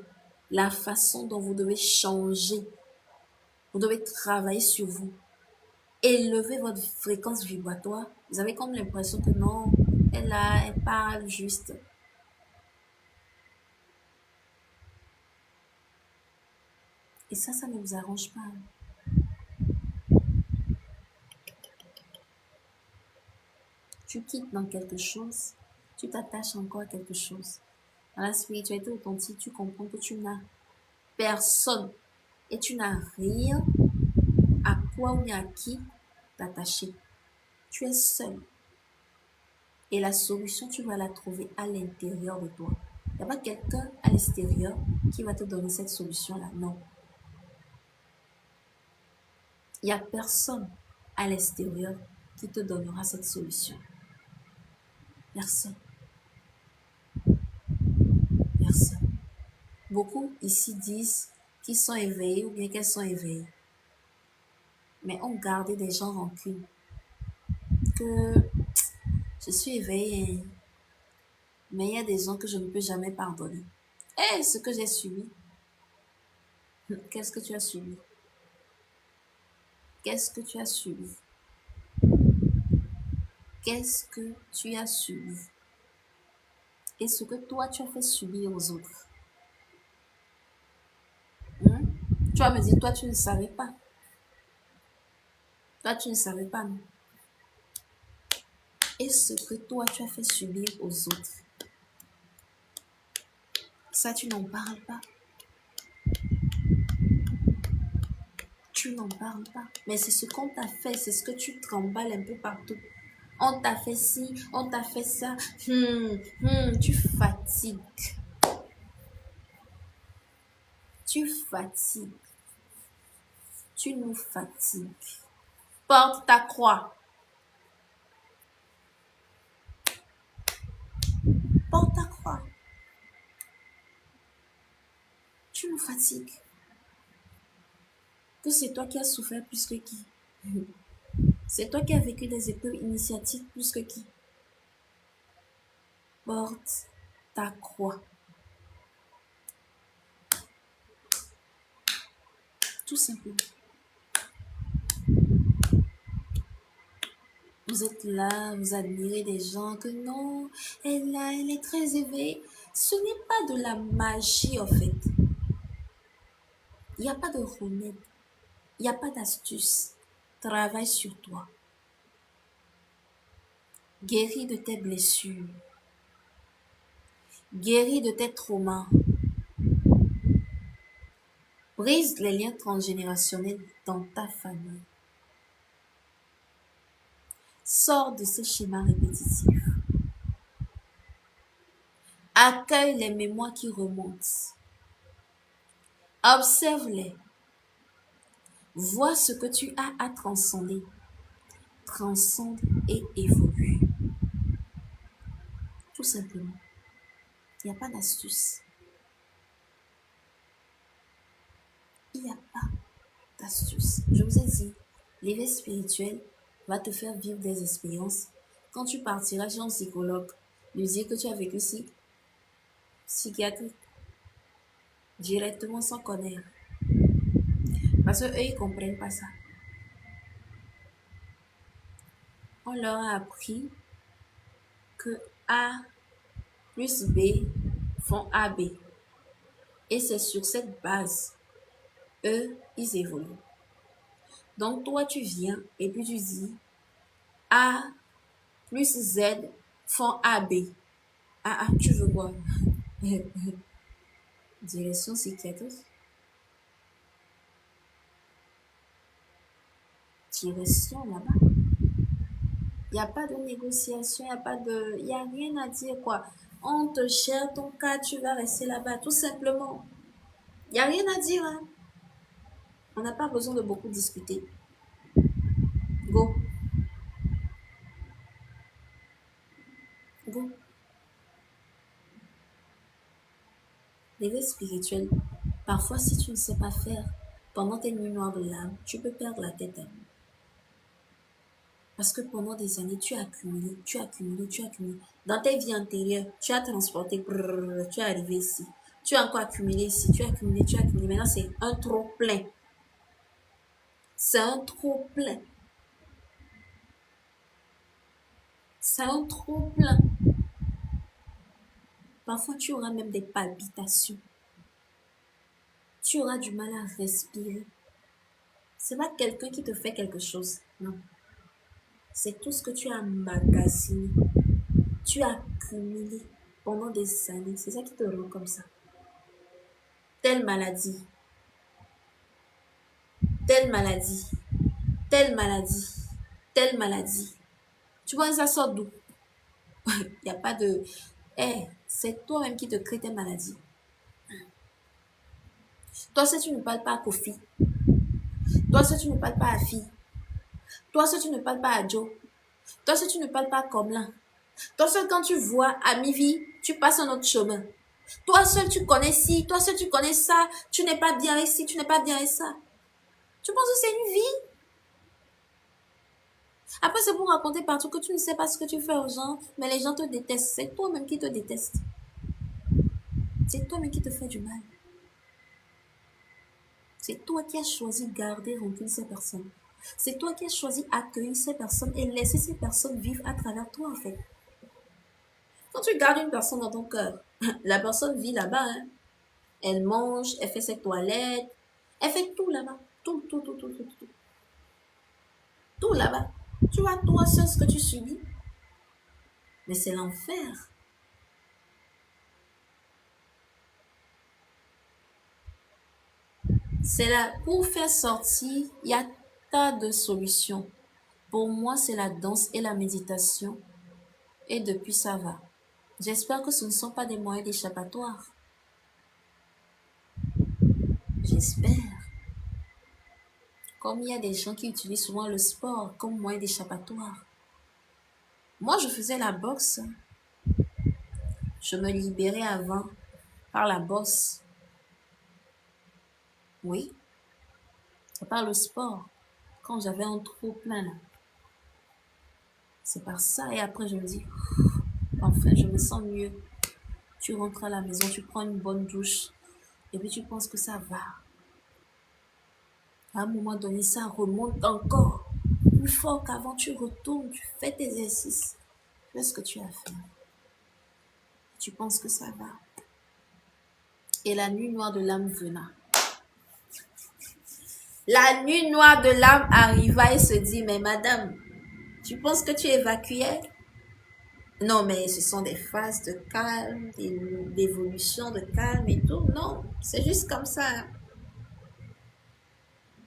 la façon dont vous devez changer, vous devez travailler sur vous, élever votre fréquence vibratoire, vous avez comme l'impression que non, elle parle juste. Et ça ne vous arrange pas. Tu quittes dans quelque chose, tu t'attaches encore à quelque chose. Dans la spiritualité authentique, tu comprends que tu n'as personne et tu n'as rien à quoi ou à qui t'attacher. Tu es seul. Et la solution, tu vas la trouver à l'intérieur de toi. Il n'y a pas quelqu'un à l'extérieur qui va te donner cette solution-là. Non. Il n'y a personne à l'extérieur qui te donnera cette solution. Personne. Personne. Beaucoup ici disent qu'ils sont éveillés ou bien qu'elles sont éveillées. Mais on garde des gens rancunes. Que je suis éveillée, mais il y a des gens que je ne peux jamais pardonner. Et ce que j'ai subi, qu'est-ce que tu as subi? Qu'est-ce que tu as subi? Qu'est-ce que tu as subi? Et ce que toi tu as fait subir aux autres. Tu vas me dire, toi, tu ne savais pas. Toi, tu ne savais pas, non? Et ce que toi, tu as fait subir aux autres, ça, tu n'en parles pas. Tu n'en parles pas. Mais c'est ce qu'on t'a fait, c'est ce que tu trembles un peu partout. On t'a fait ci, on t'a fait ça. Tu fatigues. Tu fatigues. Tu nous fatigues. Porte ta croix. Porte ta croix. Tu nous fatigues. Que c'est toi qui as souffert plus que qui? C'est toi qui as vécu des épreuves initiatiques plus que qui? Porte ta croix. Tout simplement. Vous êtes là, vous admirez des gens que non, elle est très éveillée. Ce n'est pas de la magie en fait. Il n'y a pas de remède. Il n'y a pas d'astuce. Travaille sur toi. Guéris de tes blessures. Guéris de tes traumas. Brise les liens transgénérationnels dans ta famille. Sors de ces schémas répétitifs. Accueille les mémoires qui remontent. Observe-les. Vois ce que tu as à transcender. Transcende et évolue. Tout simplement. Il n'y a pas d'astuce. Il n'y a pas d'astuce. Je vous ai dit, l'éveil spirituel va te faire vivre des expériences. Quand tu partiras chez un psychologue, lui dire que tu as vécu psychiatrique, directement sans connaître. Parce qu'eux, ils ne comprennent pas ça. On leur a appris que A plus B font AB. Et c'est sur cette base, eux, ils évoluent. Donc toi, tu viens et puis tu dis A plus Z font AB. Tu veux quoi? Direction psychiatrique. Direction là-bas. Il n'y a pas de négociation, il n'y a rien à dire quoi. On te cherche ton cas, tu vas rester là-bas, tout simplement. Il n'y a rien à dire. Hein. On n'a pas besoin de beaucoup discuter. Go. Go. L'éveil spirituel, parfois si tu ne sais pas faire, pendant tes nuits noires de l'âme, tu peux perdre la tête. Hein. Parce que pendant des années, tu as accumulé. Dans tes vies antérieures, tu as transporté, tu es arrivé ici. Tu as encore accumulé ici, tu as accumulé. Maintenant, c'est un trop plein. C'est un trop plein. C'est un trop plein. Parfois, tu auras même des palpitations. Tu auras du mal à respirer. C'est pas quelqu'un qui te fait quelque chose. Non. C'est tout ce que tu as emmagasiné. Tu as accumulé pendant des années. C'est ça qui te rend comme ça. Telle maladie. Telle maladie. Telle maladie. Telle maladie. Tu vois, ça sort d'où? Il n'y a pas de... c'est toi-même qui te crée tes maladies. Toi, si tu ne parles pas à Kofi, toi, si tu ne parles pas à Fi, toi, si tu ne parles pas à Joe, toi, si tu ne parles pas à Komlan, toi seul, quand tu vois à mi-vie, tu passes un autre chemin. Toi seul, tu connais ci, toi seul, tu connais ça, tu n'es pas bien avec ci, tu n'es pas bien avec ça. Tu penses que c'est une vie? Après, c'est pour raconter partout que tu ne sais pas ce que tu fais aux gens, mais les gens te détestent. C'est toi-même qui te déteste. C'est toi-même qui te fait du mal. C'est toi qui as choisi de garder rancune ces personnes. C'est toi qui as choisi d'accueillir ces personnes et laisser ces personnes vivre à travers toi, en fait. Quand tu gardes une personne dans ton cœur, la personne vit là-bas. Hein. Elle mange, elle fait ses toilettes, Elle fait tout là-bas. Tout, tout, tout, tout, tout, tout. Tout là-bas. Tu vois, toi seul ce que tu subis. Mais c'est l'enfer. C'est là, pour faire sortir, il y a tas de solutions. Pour moi, c'est la danse et la méditation. Et depuis, ça va. J'espère que ce ne sont pas des moyens d'échappatoire. J'espère. Comme il y a des gens qui utilisent souvent le sport comme moyen d'échappatoire. Moi, je faisais la boxe. Je me libérais avant par la boxe. Oui, c'est par le sport. Quand j'avais un trop plein là. C'est par ça. Et après, je me dis, enfin, je me sens mieux. Tu rentres à la maison, tu prends une bonne douche. Et puis tu penses que ça va. À un moment donné, ça remonte encore. Plus fort qu'avant, tu retournes, tu fais tes exercices. Tu fais ce que tu as fait. Tu penses que ça va. Et la nuit noire de l'âme venait. La nuit noire de l'âme arriva et se dit, mais madame, tu penses que tu évacuais? Non, mais ce sont des phases de calme, d'évolution de calme et tout. Non, c'est juste comme ça.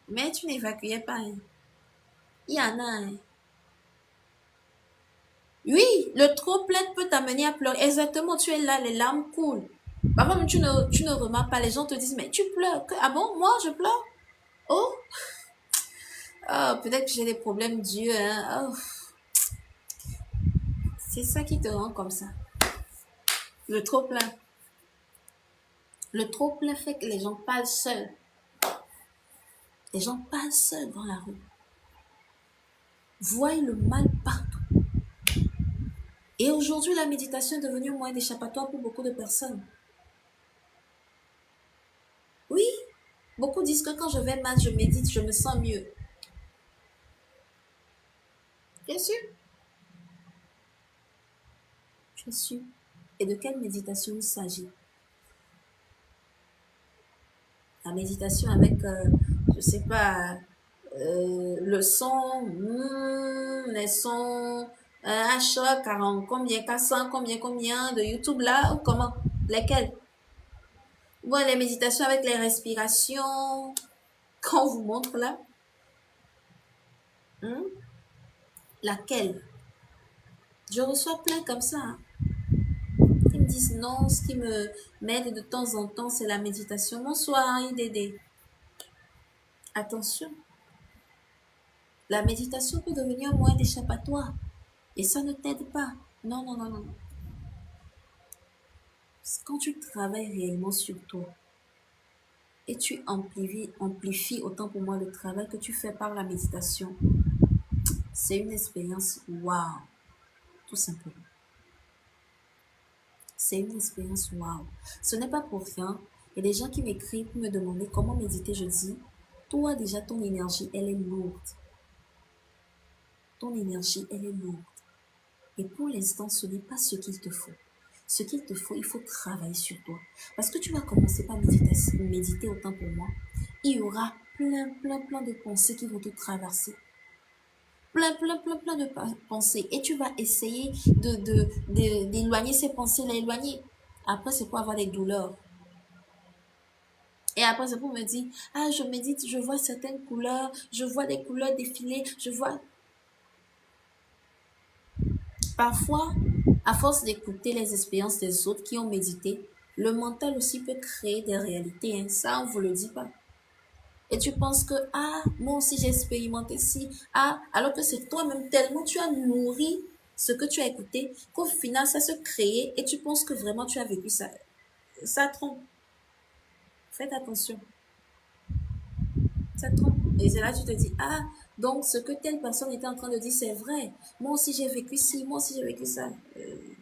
Mais tu n'évacuais pas. Hein. Il y en a. Hein. Oui, le trop plein peut t'amener à pleurer. Exactement, tu es là, les larmes coulent. Parfois même, tu ne remarques pas. Les gens te disent, mais tu pleures. Ah bon, moi, je pleure? Oh, oh peut-être que j'ai des problèmes d'yeux. Hein. Oh, c'est ça qui te rend comme ça. Le trop plein. Le trop plein fait que les gens parlent seuls. Les gens parlent seuls dans la rue. Voient le mal partout. Et aujourd'hui, la méditation est devenue un moyen d'échappatoire pour beaucoup de personnes. Oui, beaucoup disent que quand je vais mal, je médite, je me sens mieux. Bien sûr. Bien sûr. Et de quelle méditation il s'agit? La méditation avec, je ne sais pas, le son, les sons, un choc, 40, combien, 400, combien de YouTube là, ou comment? Lesquels? Bon, les méditations avec les respirations, qu'on vous montre là. Laquelle? Je reçois plein comme ça. Hein. Ils me disent non, ce qui m'aide de temps en temps, c'est la méditation. Bonsoir, IDD. Attention, la méditation peut devenir un moyen d'échappatoire. Et ça ne t'aide pas. Non, non, non, non. Quand tu travailles réellement sur toi et tu amplifies autant pour moi le travail que tu fais par la méditation, c'est une expérience waouh, tout simplement. C'est une expérience waouh. Ce n'est pas pour rien. Il y a des gens qui m'écrivent pour me demander comment méditer. Je dis, toi déjà, ton énergie, elle est lourde. Ton énergie, elle est lourde. Et pour l'instant, ce n'est pas ce qu'il te faut. Ce qu'il te faut, il faut travailler sur toi. Parce que tu vas commencer par méditer autant pour moi. Il y aura plein de pensées qui vont te traverser. Plein de pensées. Et tu vas essayer d'éloigner ces pensées-là, éloigner. Après, c'est pour avoir des douleurs. Et après, c'est pour me dire, ah, je médite, je vois certaines couleurs, je vois des couleurs défiler, je vois... Parfois, à force d'écouter les expériences des autres qui ont médité, le mental aussi peut créer des réalités. Hein. Ça, on ne vous le dit pas. Et tu penses que, ah, moi aussi j'ai expérimenté ci, ah, alors que c'est toi-même tellement tu as nourri ce que tu as écouté qu'au final ça se crée et tu penses que vraiment tu as vécu ça. Ça trompe. Faites attention. Ça trompe. Et c'est là que tu te dis, ah, donc ce que telle personne était en train de dire, c'est vrai. Moi aussi j'ai vécu ci, moi aussi j'ai vécu ça. Euh,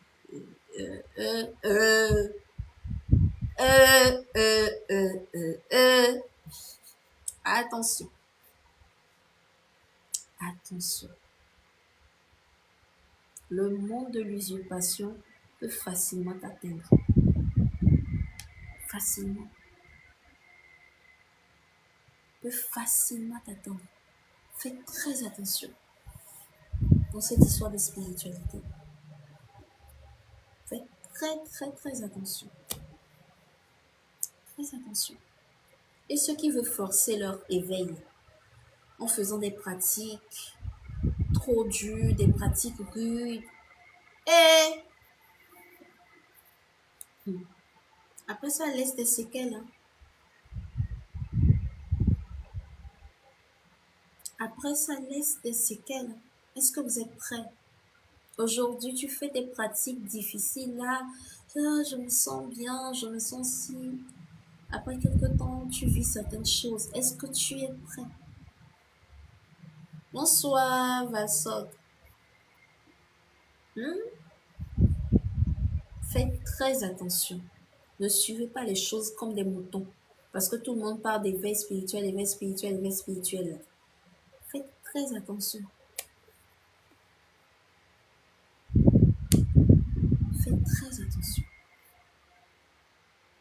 euh, euh, euh, euh, euh, euh, euh. Attention. Attention. Le monde de l'usurpation peut facilement t'atteindre. Facilement. peut facilement t'atteindre. Faites très attention dans cette histoire de spiritualité. Faites très attention. Très attention. Et ceux qui veulent forcer leur éveil en faisant des pratiques trop dures, des pratiques rudes, et après ça laisse des séquelles. Hein. Après ça laisse des séquelles. Est-ce que vous êtes prêts? Aujourd'hui, tu fais des pratiques difficiles là. Ah, je me sens bien, je me sens si. Après quelque temps, tu vis certaines choses. Est-ce que tu es prêt? Bonsoir, Valsok. Faites très attention. Ne suivez pas les choses comme des moutons. Parce que tout le monde parle d'éveil spirituel, éveil spirituel, éveil spirituel. Faites très attention. Faites très attention.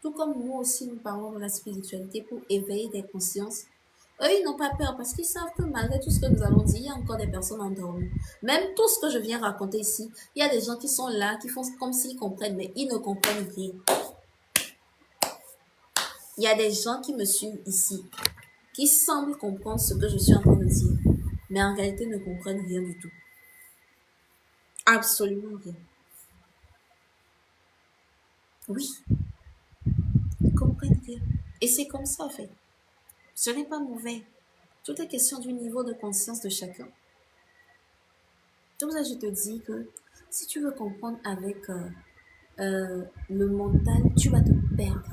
Tout comme nous aussi, nous parlons de la spiritualité pour éveiller des consciences. Eux, ils n'ont pas peur parce qu'ils savent que malgré tout ce que nous allons dire, il y a encore des personnes endormies. Même tout ce que je viens raconter ici, il y a des gens qui sont là, qui font comme s'ils comprennent, mais ils ne comprennent rien. Il y a des gens qui me suivent ici, qui semblent comprendre ce que je suis en train de dire, mais en réalité ne comprennent rien du tout. Absolument rien. Oui, ils comprennent rien. Et c'est comme ça, en fait. Ce n'est pas mauvais. Tout est question du niveau de conscience de chacun. Comme ça, je te dis que si tu veux comprendre avec le mental, tu vas te perdre.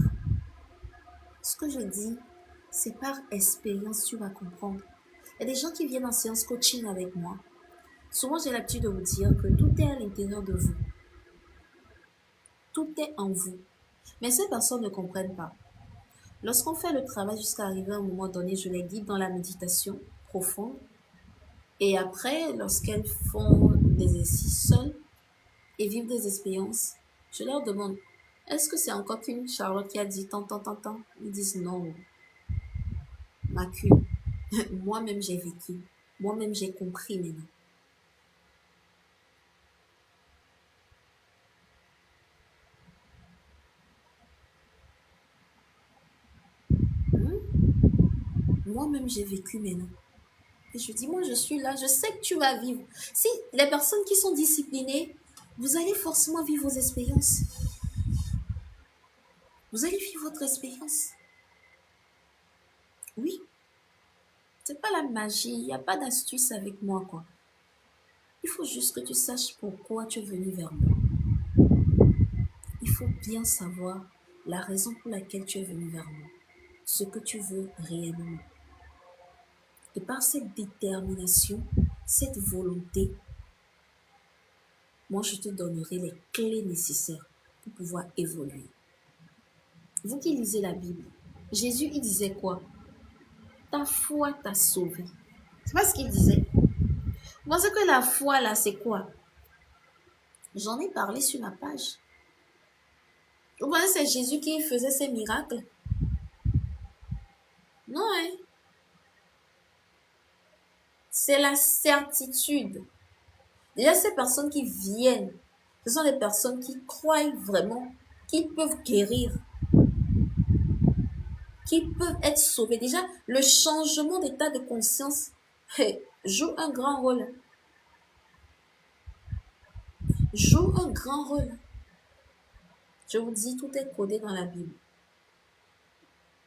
Ce que je dis, c'est par expérience, tu vas comprendre. Il y a des gens qui viennent en séance coaching avec moi. Souvent, j'ai l'habitude de vous dire que tout est à l'intérieur de vous. Tout est en vous. Mais ces personnes ne comprennent pas. Lorsqu'on fait le travail jusqu'à arriver à un moment donné, je les guide dans la méditation profonde. Et après, lorsqu'elles font des exercices seules et vivent des expériences, je leur demande, est-ce que c'est encore qu'une Charlotte qui a dit tant? Ils disent non, ma queue. Moi-même, j'ai vécu. Moi-même, j'ai compris maintenant. Moi-même, j'ai vécu maintenant. Et je dis, moi, je suis là, je sais que tu vas vivre. Si les personnes qui sont disciplinées, vous allez forcément vivre vos expériences. Vous allez vivre votre expérience. Oui. C'est pas la magie, il n'y a pas d'astuce avec moi, quoi. Il faut juste que tu saches pourquoi tu es venu vers moi. Il faut bien savoir la raison pour laquelle tu es venu vers moi. Ce que tu veux réellement. Et par cette détermination, cette volonté, moi je te donnerai les clés nécessaires pour pouvoir évoluer. Vous qui lisez la Bible, Jésus il disait quoi? Ta foi t'a sauvé. C'est pas ce qu'il disait. Vous pensez que la foi là c'est quoi? J'en ai parlé sur ma page. Vous pensez que c'est Jésus qui faisait ces miracles? Non, hein? C'est la certitude. Déjà, ces personnes qui viennent, ce sont des personnes qui croient vraiment qu'ils peuvent guérir, qu'ils peuvent être sauvés. Déjà, le changement d'état de conscience joue un grand rôle. Joue un grand rôle. Je vous dis, tout est codé dans la Bible.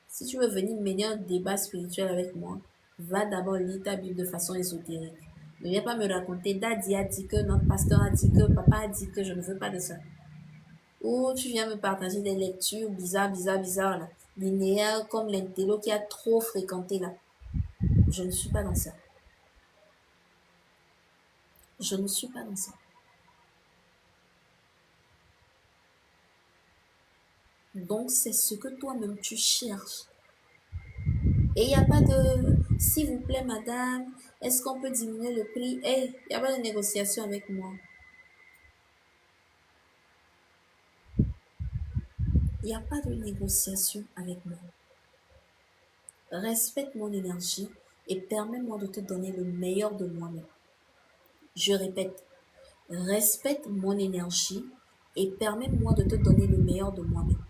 Si tu veux venir mener un débat spirituel avec moi, va d'abord lire ta Bible de façon ésotérique. Ne viens pas me raconter, Daddy a dit que, notre pasteur a dit que, papa a dit que, je ne veux pas de ça. Ou tu viens me partager des lectures bizarres, là, linéaires comme l'intello qui a trop fréquenté là. Je ne suis pas dans ça. Je ne suis pas dans ça. Donc, c'est ce que toi-même tu cherches. Et il n'y a pas de « s'il vous plaît, madame, est-ce qu'on peut diminuer le prix ?» il n'y a pas de négociation avec moi. Il n'y a pas de négociation avec moi. respecte mon énergie et permets-moi de te donner le meilleur de moi-même. Je répète, respecte mon énergie et permets-moi de te donner le meilleur de moi-même.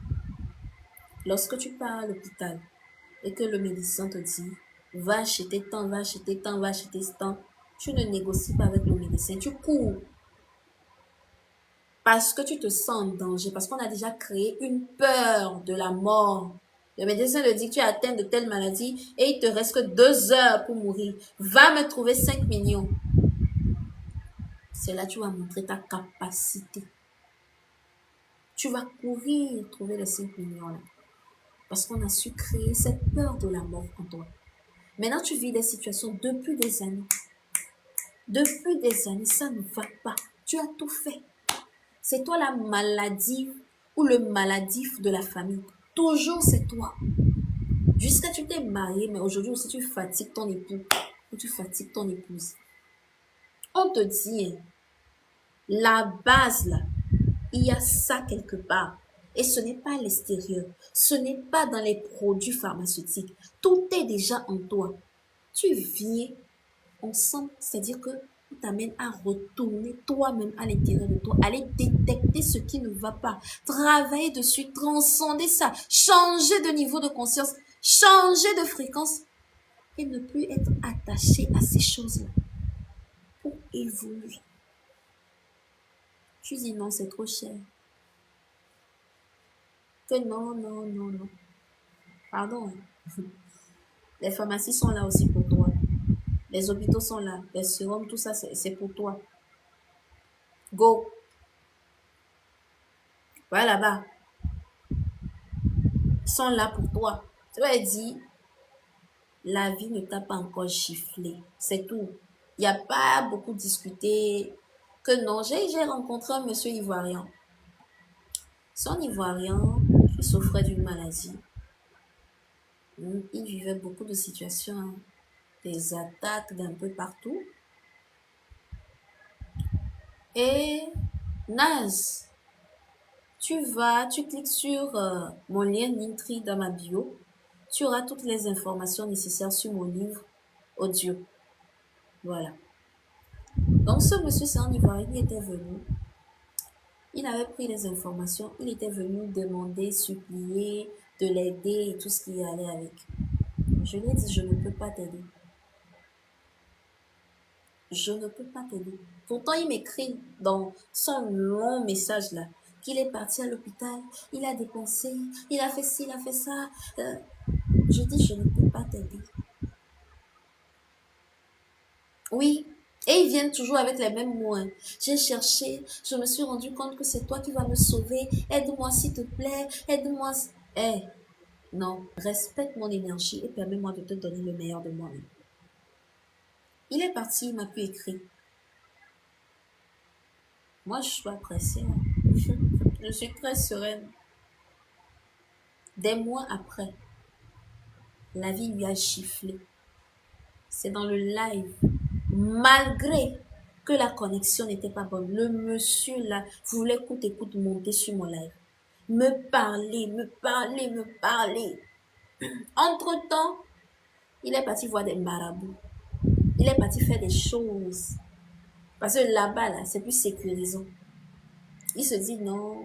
Lorsque tu pars à l'hôpital et que le médecin te dit, va acheter tant, va acheter tant, va acheter tant, tu ne négocies pas avec le médecin, tu cours parce que tu te sens en danger, parce qu'on a déjà créé une peur de la mort. Le médecin te dit que tu es atteint de telle maladie et il te reste que 2 heures pour mourir. Va me trouver 5 millions. C'est là que tu vas montrer ta capacité. Tu vas courir trouver les 5 millions là. Parce qu'on a su créer cette peur de la mort en toi. Maintenant, tu vis des situations depuis des années. Depuis des années, ça ne va pas. Tu as tout fait. C'est toi la maladie ou le maladif de la famille. Toujours c'est toi. Jusqu'à tu t'es marié, mais aujourd'hui aussi tu fatigues ton époux ou tu fatigues ton épouse. On te dit, la base là, il y a ça quelque part. Et ce n'est pas à l'extérieur. Ce n'est pas dans les produits pharmaceutiques. Tout est déjà en toi. Tu viens ensemble, c'est-à-dire que on t'amène à retourner toi-même à l'intérieur de toi, aller détecter ce qui ne va pas, travailler dessus, transcender ça, changer de niveau de conscience, changer de fréquence et ne plus être attaché à ces choses-là pour évoluer. Tu dis non, c'est trop cher. Que non, non, non, non. Pardon. Les pharmacies sont là aussi pour toi. Les hôpitaux sont là. Les sérums, tout ça, c'est pour toi. Go. Va là-bas. Ils sont là pour toi. Tu vas dire, la vie ne t'a pas encore giflé. C'est tout. Il n'y a pas beaucoup discuté. Que non, j'ai rencontré un monsieur ivoirien. Son ivoirien, qui souffrait d'une maladie. Il vivait beaucoup de situations, des attaques d'un peu partout. Et Naz, tu cliques sur mon lien Linktree dans ma bio. Tu auras toutes les informations nécessaires sur mon livre audio. Voilà. Donc ce monsieur, c'est un Ivoirien, il était venu. Il avait pris les informations, il était venu demander, supplier, de l'aider et tout ce qui allait avec. Je lui ai dit, je ne peux pas t'aider. Je ne peux pas t'aider. Pourtant, il m'écrit dans son long message là qu'il est parti à l'hôpital, il a dépensé, il a fait ci, il a fait ça. Je dis, je ne peux pas t'aider. Oui, et ils viennent toujours avec les mêmes mots. J'ai cherché, je me suis rendu compte que c'est toi qui vas me sauver. Aide-moi s'il te plaît, aide-moi. Eh, non, respecte mon énergie et permets-moi de te donner le meilleur de moi-même. Il est parti, il m'a pu écrire. Moi, je suis pas pressée. Je suis très sereine. Des mois après, la vie lui a giflé. C'est dans le live. Malgré que la connexion n'était pas bonne, le monsieur là voulait coûte et coûte monter sur mon live. Me parler, me parler, me parler. Entre-temps, il est parti voir des marabouts. Il est parti faire des choses. Parce que là-bas, là, c'est plus sécurisant. Il se dit non.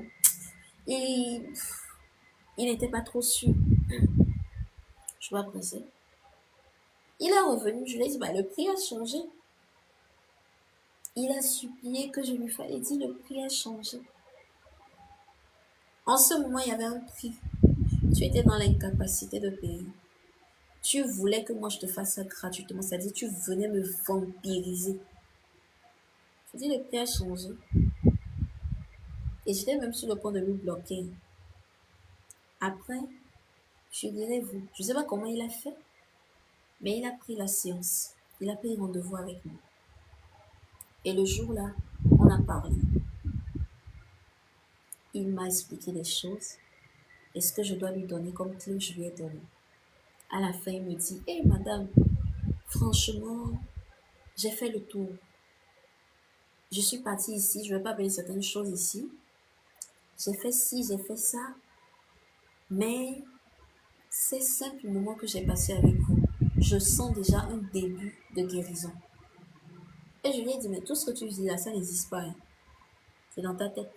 Il n'était pas trop sûr. Je suis pas pressée. Il est revenu, je lui ai dit, bah, le prix a changé. Il a supplié que je lui fasse dire, le prix a changé. En ce moment, il y avait un prix. Tu étais dans l'incapacité de payer. Tu voulais que moi je te fasse ça gratuitement. C'est-à-dire tu venais me vampiriser. Je dis, le prix a changé. Et j'étais même sur le point de lui bloquer. Après, je dirais vous. Je ne sais pas comment il a fait. Mais il a pris la séance. Il a pris rendez-vous avec moi. Et le jour-là, on a parlé. Il m'a expliqué les choses. Et ce que je dois lui donner comme clé, je lui ai donné. À la fin, il me dit, hé madame, franchement, j'ai fait le tour. Je suis partie ici, je ne vais pas payer certaines choses ici. J'ai fait ci, j'ai fait ça. Mais Ces simples moments que j'ai passés avec vous, je sens déjà un début de guérison. Et je lui ai dit, mais tout ce que tu vis là, ça n'existe pas. Hein. C'est dans ta tête.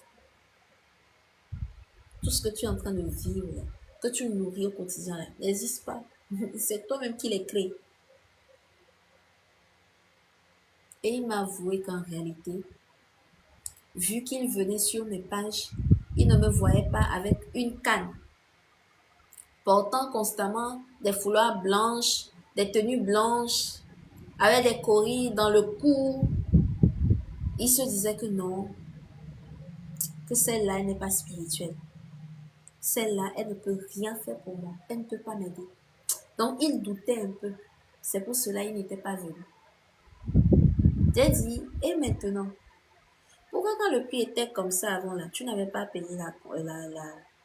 Tout ce que tu es en train de vivre, là, que tu nourris au quotidien, n'existe pas. C'est toi-même qui les crée. Et il m'a avoué qu'en réalité, vu qu'il venait sur mes pages, il ne me voyait pas avec une canne, portant constamment des foulards blanches, des tenues blanches, avec des coris dans le cou. Il se disait que non, que celle-là, elle n'est pas spirituelle. Celle-là, elle ne peut rien faire pour moi. Elle ne peut pas m'aider. Donc, il doutait un peu. C'est pour cela qu'il n'était pas venu. J'ai dit, et maintenant, pourquoi quand le prix était comme ça avant, là, tu n'avais pas payé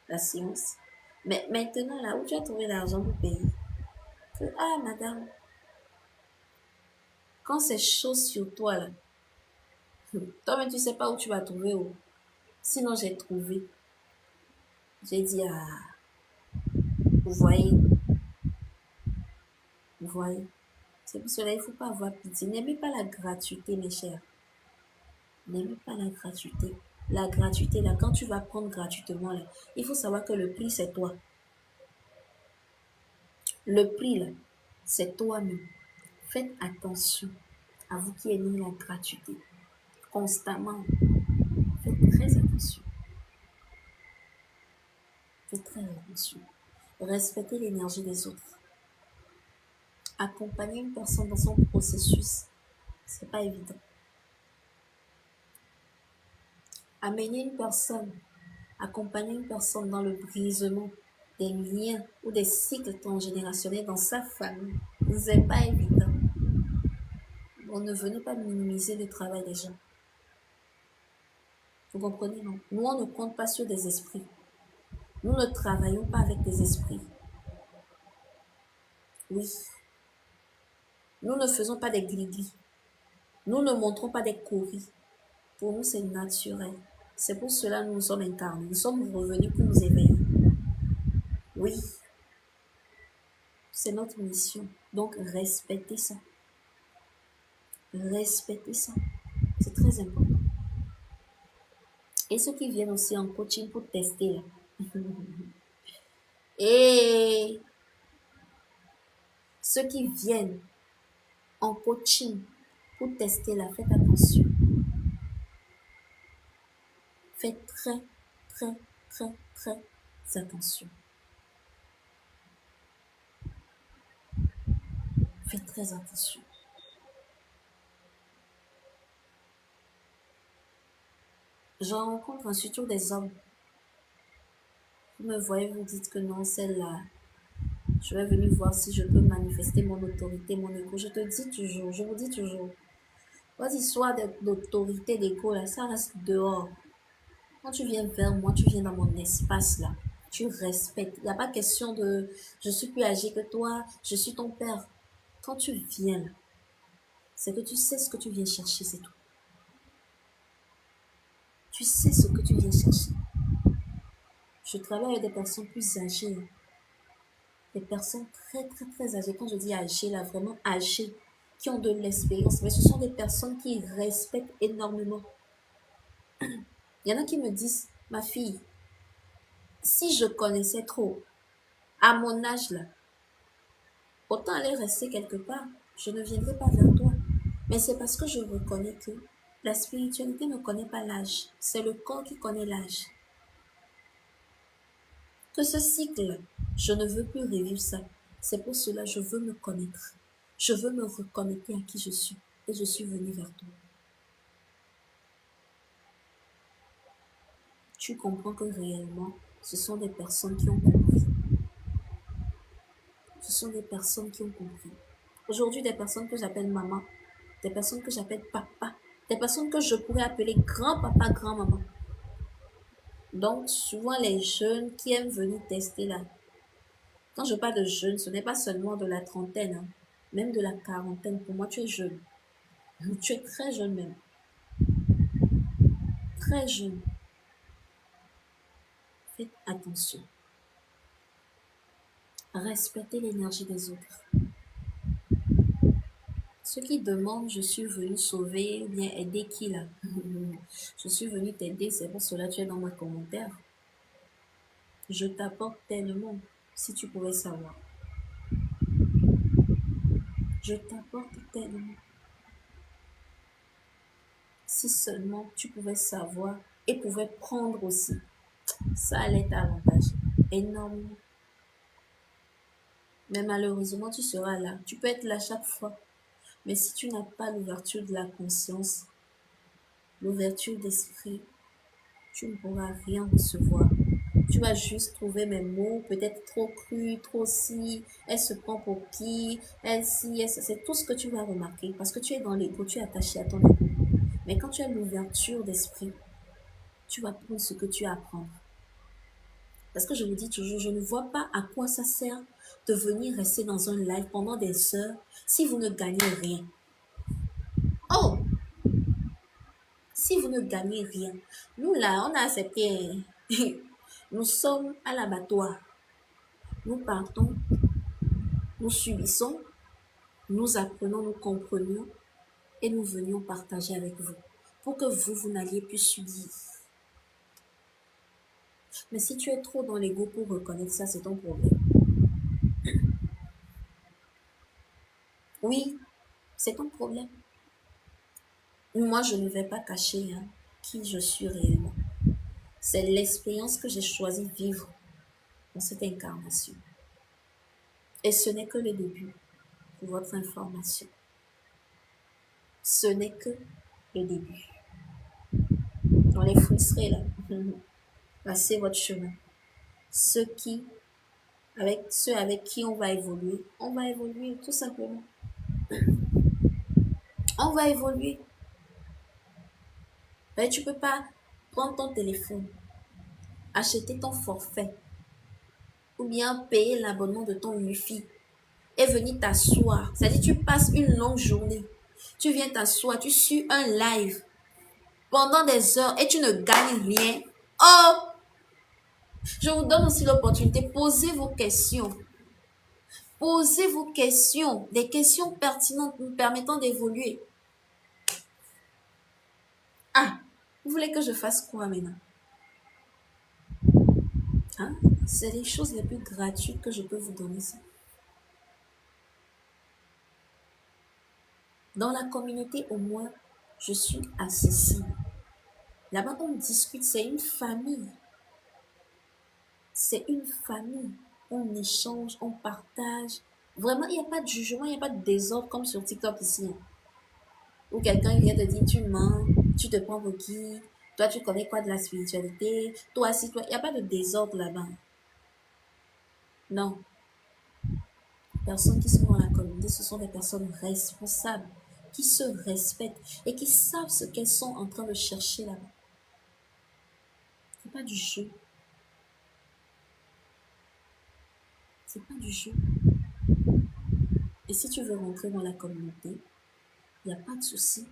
la séance? Mais maintenant, là, où tu as trouvé l'argent pour payer? Que, ah, madame, quand c'est chaud sur toi, là, toi-même, tu ne sais pas où tu vas trouver. Où. Sinon, j'ai trouvé. J'ai dit, ah, vous voyez, vous voyez. C'est pour cela qu'il ne faut pas avoir pitié. N'aimez pas la gratuité, mes chers. N'aimez pas la gratuité. La gratuité, là, quand tu vas prendre gratuitement, là, il faut savoir que le prix, c'est toi. Le prix, là, c'est toi-même. Faites attention à vous qui aimez la gratuité. Constamment. Faites très attention. Faites très attention. Respectez l'énergie des autres. Accompagner une personne dans son processus, c'est pas évident. Amener une personne, accompagner une personne dans le brisement des liens ou des cycles transgénérationnels dans sa famille, c'est pas évident. On ne venez pas minimiser le travail des gens. Vous comprenez, non? Nous, on ne compte pas sur des esprits. Nous ne travaillons pas avec des esprits. Oui. Nous ne faisons pas des gris-gris. Nous ne montrons pas des coris. Pour nous, c'est naturel. C'est pour cela que nous sommes incarnés. Nous sommes revenus pour nous éveiller. Oui. C'est notre mission. Donc, respectez ça. Respectez ça. C'est très important. Et ceux qui viennent aussi en coaching pour tester, là. Et ceux qui viennent en coaching pour tester, là, faites attention. Faites très, très, très, très attention. Faites très attention. Je rencontre surtout des hommes. Vous me voyez, vous dites que non, celle-là, je vais venir voir si je peux manifester mon autorité, mon égo. Je te dis toujours, je vous dis toujours, votre histoire d'autorité, d'égo, là, ça reste dehors. Quand tu viens vers moi, tu viens dans mon espace, là. Tu respectes. Il n'y a pas question de je suis plus âgé que toi, je suis ton père. Quand tu viens là, c'est que tu sais ce que tu viens chercher, c'est tout. Tu sais ce que tu viens chercher. Je travaille avec des personnes plus âgées. Des personnes très, très, très âgées. Quand je dis âgées, là, vraiment âgées, qui ont de l'expérience. Mais ce sont des personnes qui respectent énormément. Il y en a qui me disent, ma fille, si je connaissais trop, à mon âge là, autant aller rester quelque part, je ne viendrai pas vers toi. Mais c'est parce que je reconnais que la spiritualité ne connaît pas l'âge. C'est le corps qui connaît l'âge. Que ce cycle, je ne veux plus revivre ça. C'est pour cela que je veux me connaître. Je veux me reconnecter à qui je suis. Et je suis venue vers toi. Tu comprends que réellement, ce sont des personnes qui ont compris. Ce sont des personnes qui ont compris. Aujourd'hui, des personnes que j'appelle maman, des personnes que j'appelle papa, des personnes que je pourrais appeler grand-papa, grand-maman. Donc, souvent, les jeunes qui aiment venir tester là. Quand je parle de jeunes, ce n'est pas seulement de la trentaine, hein, même de la quarantaine. Pour moi, tu es jeune. Tu es très jeune même. Très jeune. Faites attention. Respectez l'énergie des autres. Ceux qui demandent, je suis venu sauver ou bien aider qui là? Je suis venu t'aider, c'est pour cela que tu es dans mes commentaires. Je t'apporte tellement, si tu pouvais savoir. Je t'apporte tellement. Si seulement tu pouvais savoir et pouvais prendre aussi, ça allait t'avantager énormément. Mais malheureusement, tu seras là. Tu peux être là chaque fois. Mais si tu n'as pas l'ouverture de la conscience, l'ouverture d'esprit, tu ne pourras rien recevoir. Tu vas juste trouver mes mots, peut-être trop crus, trop si, elle se prend pour qui, elle si, elle, c'est tout ce que tu vas remarquer parce que tu es dans l'ego, tu es attaché à ton ego. Mais quand tu as l'ouverture d'esprit, tu vas prendre ce que tu as à apprendre. Parce que je vous dis toujours, je ne vois pas à quoi ça sert de venir rester dans un live pendant des heures si vous ne gagnez rien. Oh! Si vous ne gagnez rien. Nous là, on a accepté. Nous sommes à l'abattoir. Nous partons, nous subissons, nous apprenons, nous comprenions et nous venions partager avec vous pour que vous n'alliez plus subir. Mais si tu es trop dans l'ego pour reconnaître ça, c'est ton problème. Oui, c'est ton problème. Moi, je ne vais pas cacher qui je suis réellement. C'est l'expérience que j'ai choisi de vivre dans cette incarnation. Et ce n'est que le début, pour votre information. Ce n'est que le début. On est frustrés là. Passez votre chemin. Ceux avec qui on va évoluer tout simplement. On va évoluer. Mais tu ne peux pas prendre ton téléphone, acheter ton forfait ou bien payer l'abonnement de ton Wi-Fi et venir t'asseoir. C'est-à-dire tu passes une longue journée. Tu viens t'asseoir, tu suis un live pendant des heures et tu ne gagnes rien. Oh! Je vous donne aussi l'opportunité. Posez vos questions. Posez vos questions. Des questions pertinentes nous permettant d'évoluer. Ah! Vous voulez que je fasse quoi maintenant? Hein? C'est les choses les plus gratuites que je peux vous donner. Ça. Dans la communauté, au moins, je suis accessible. Là-bas, on discute, c'est une famille. C'est une famille. On échange, on partage. Vraiment, il n'y a pas de jugement, il n'y a pas de désordre comme sur TikTok ici. Où quelqu'un vient te dire, tu mens, tu te prends pour qui, toi, tu connais quoi de la spiritualité, toi, si, toi. Il n'y a pas de désordre là-bas. Non. Les personnes qui sont dans la communauté, ce sont des personnes responsables, qui se respectent et qui savent ce qu'elles sont en train de chercher là-bas. C'est pas du jeu. C'est pas du jeu. Et si tu veux rentrer dans la communauté, il n'y a pas de souci.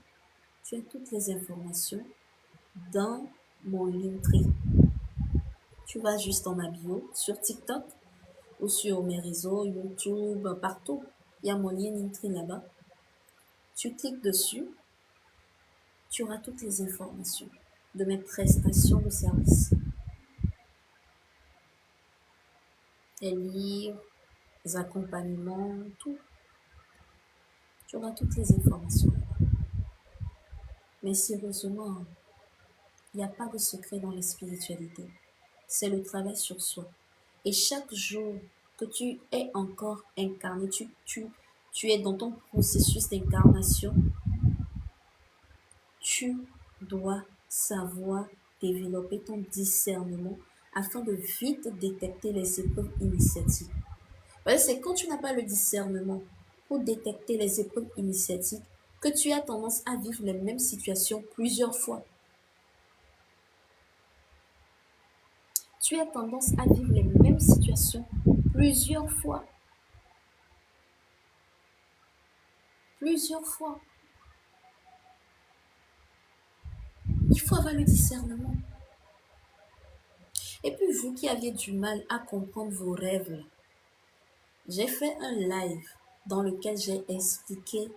Tu as toutes les informations dans mon Linktree. Tu vas juste dans ma bio sur TikTok ou sur mes réseaux, YouTube, partout. Il y a mon lien Linktree là-bas. Tu cliques dessus, tu auras toutes les informations de mes prestations de services. Les livres, les accompagnements, tout. Tu auras toutes les informations là-bas. Mais sérieusement, il n'y a pas de secret dans la spiritualité. C'est le travail sur soi. Et chaque jour que tu es encore incarné, tu es dans ton processus d'incarnation, tu dois savoir développer ton discernement afin de vite détecter les épreuves initiatiques. Parce que c'est quand tu n'as pas le discernement pour détecter les épreuves initiatiques que tu as tendance à vivre les mêmes situations plusieurs fois. Tu as tendance à vivre les mêmes situations plusieurs fois. Plusieurs fois. Il faut avoir le discernement. Et puis vous qui aviez du mal à comprendre vos rêves, J'ai fait un live dans lequel j'ai expliqué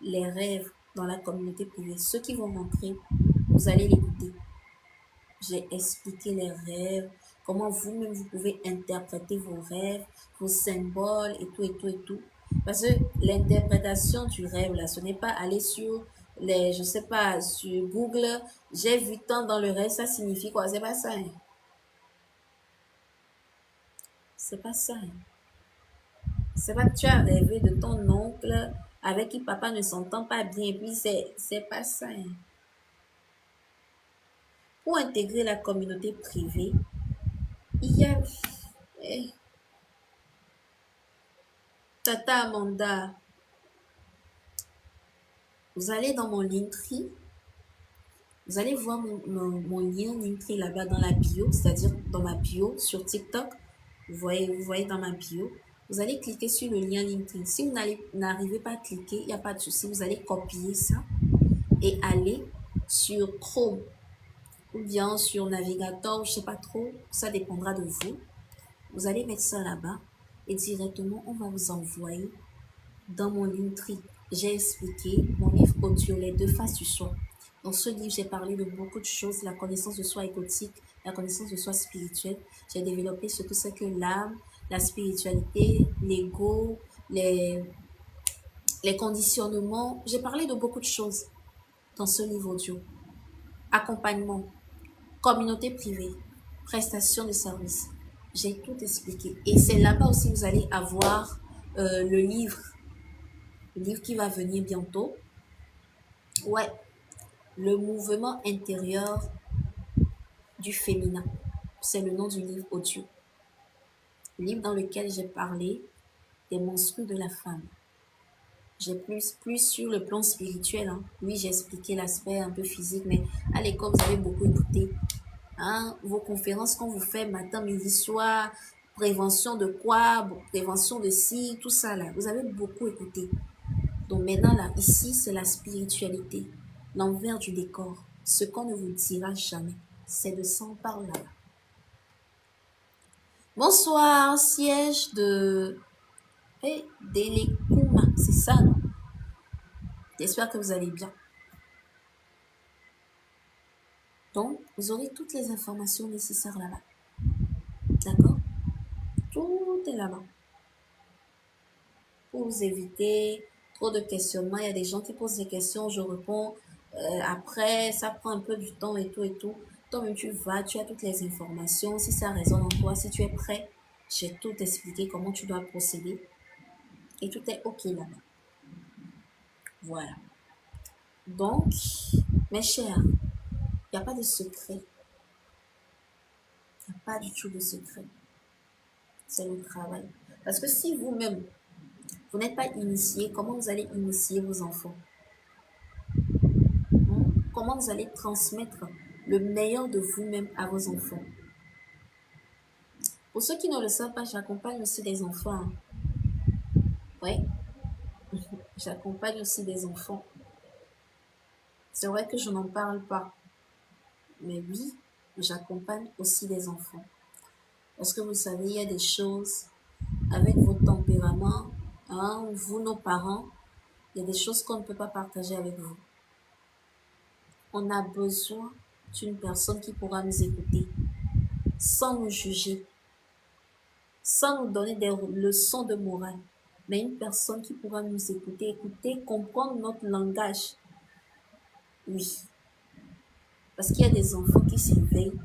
les rêves dans la communauté privée. Ceux qui vont rentrer, vous allez l'écouter. J'ai expliqué les rêves, comment vous-même vous pouvez interpréter vos rêves, vos symboles et tout et tout et tout. Parce que l'interprétation du rêve, là, ce n'est pas aller sur je sais pas, sur Google, j'ai vu tant dans le rêve, ça signifie quoi? C'est pas ça, hein. C'est pas ça, hein. C'est pas que tu as rêvé de ton oncle avec qui papa ne s'entend pas bien, et puis c'est pas ça, hein. Pour intégrer la communauté privée, il y a... eh, Tata Amanda, vous allez dans mon Linktree, vous allez voir mon lien Linktree là-bas dans la bio, c'est-à-dire dans ma bio sur TikTok. Vous voyez dans ma bio. Vous allez cliquer sur le lien Linktree. Si vous n'arrivez pas à cliquer, il n'y a pas de souci. Vous allez copier ça et aller sur Chrome ou bien sur navigateur, je ne sais pas trop. Ça dépendra de vous. Vous allez mettre ça là-bas et directement, on va vous envoyer dans mon Linktree. J'ai expliqué mon livre audio, les deux faces du soi. Dans ce livre, j'ai parlé de beaucoup de choses, la connaissance de soi égotique, la connaissance de soi spirituelle. J'ai développé surtout ce que l'âme, la spiritualité, l'ego, les conditionnements. J'ai parlé de beaucoup de choses dans ce livre audio. Accompagnement, communauté privée, prestation de services. J'ai tout expliqué. Et c'est là-bas aussi que vous allez avoir le livre qui va venir bientôt. Ouais, le mouvement intérieur du féminin. C'est le nom du livre audio. Le livre dans lequel j'ai parlé des menstrues de la femme. J'ai plus sur le plan spirituel. Hein. Oui, j'ai expliqué l'aspect un peu physique, mais à l'école, vous avez beaucoup écouté. Hein, vos conférences qu'on vous fait matin, midi, soir, prévention de quoi, prévention de ci, tout ça là. Vous avez beaucoup écouté. Donc maintenant là, ici, c'est la spiritualité. L'envers du décor. Ce qu'on ne vous dira jamais, c'est de s'en parler là. Bonsoir, siège de Delekuma, c'est ça, non? J'espère que vous allez bien. Donc, vous aurez toutes les informations nécessaires là-bas. D'accord? Tout est là-bas. Pour vous éviter trop de questionnements, il y a des gens qui posent des questions, je réponds. Après, ça prend un peu du temps et tout et tout. Toi-même, tu vas, tu as toutes les informations. Si ça résonne en toi, si tu es prêt, j'ai tout expliqué comment tu dois procéder. Et tout est OK là-bas. Voilà. Donc, mes chers, il n'y a pas de secret. Il n'y a pas du tout de secret. C'est le travail. Parce que si vous-même, vous n'êtes pas initié, comment vous allez initier vos enfants? Comment vous allez transmettre le meilleur de vous-même à vos enfants? Pour ceux qui ne le savent pas, j'accompagne aussi des enfants. Oui, j'accompagne aussi des enfants. C'est vrai que je n'en parle pas. Mais oui, j'accompagne aussi des enfants. Parce que vous savez, il y a des choses avec votre tempérament, hein, vous, nos parents, il y a des choses qu'on ne peut pas partager avec vous. On a besoin d'une personne qui pourra nous écouter, sans nous juger, sans nous donner des leçons de morale, mais une personne qui pourra nous écouter, comprendre notre langage. Oui, parce qu'il y a des enfants qui s'éveillent,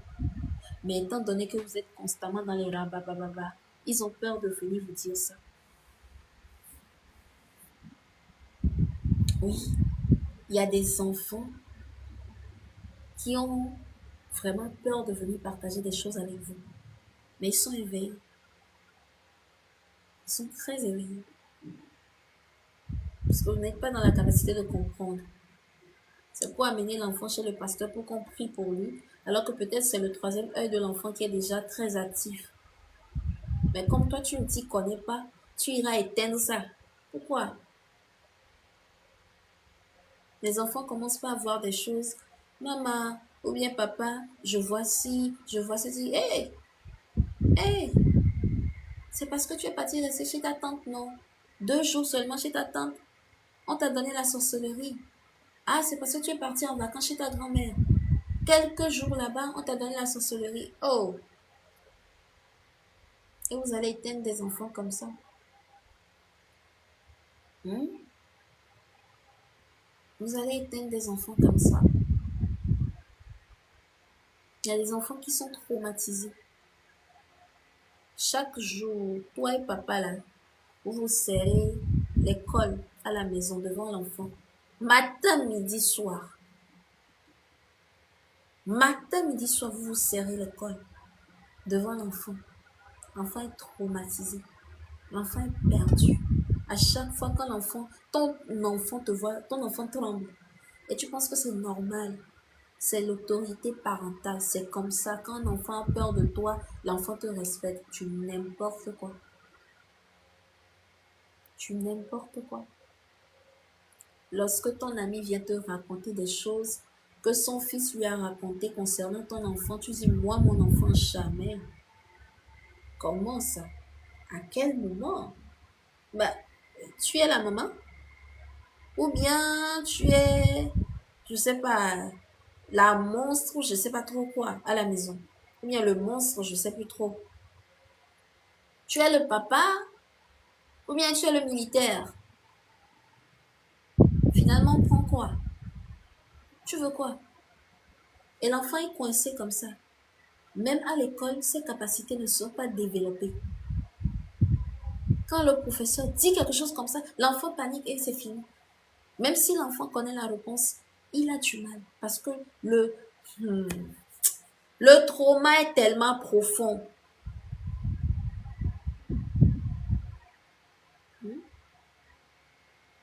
mais étant donné que vous êtes constamment dans les rabababa, ils ont peur de venir vous dire ça. Oui, il y a des enfants qui ont vraiment peur de venir partager des choses avec vous. Mais ils sont éveillés. Ils sont très éveillés. Parce que vous n'êtes pas dans la capacité de comprendre. C'est pour amener l'enfant chez le pasteur pour qu'on prie pour lui. Alors que peut-être c'est le troisième œil de l'enfant qui est déjà très actif. Mais comme toi, tu ne t'y connais pas, tu iras éteindre ça. Pourquoi? Les enfants commencent pas à voir des choses. Maman, ou bien papa, je vois ci, je vois ceci. Hé! Hé! C'est parce que tu es parti rester chez ta tante, non? 2 jours seulement chez ta tante. On t'a donné la sorcellerie. Ah, c'est parce que tu es parti en vacances chez ta grand-mère. Quelques jours là-bas, on t'a donné la sorcellerie. Oh! Et vous allez éteindre des enfants comme ça. Hmm? Vous allez éteindre des enfants comme ça. Il y a des enfants qui sont traumatisés. Chaque jour, toi et papa là, vous vous serrez l'école à la maison devant l'enfant. Matin, midi, soir. Matin, midi, soir, vous vous serrez l'école devant l'enfant. L'enfant est traumatisé. L'enfant est perdu. À chaque fois quand ton enfant te voit, ton enfant tremble. Et tu penses que c'est normal. C'est l'autorité parentale. C'est comme ça. Quand un enfant a peur de toi, l'enfant te respecte. Tu n'importe quoi. Tu n'importe quoi. Lorsque ton ami vient te raconter des choses que son fils lui a racontées concernant ton enfant, tu dis, moi, mon enfant, jamais. Comment ça? À quel moment? Bah, tu es la maman? Ou bien tu es, je sais pas, la monstre ou je sais pas trop quoi à la maison. Ou bien le monstre, je sais plus trop. Tu es le papa ou bien tu es le militaire. Finalement, on prend quoi? Tu veux quoi? Et l'enfant est coincé comme ça. Même à l'école, ses capacités ne sont pas développées. Quand le professeur dit quelque chose comme ça, l'enfant panique et c'est fini. Même si l'enfant connaît la réponse, il a du mal. Parce que le trauma est tellement profond.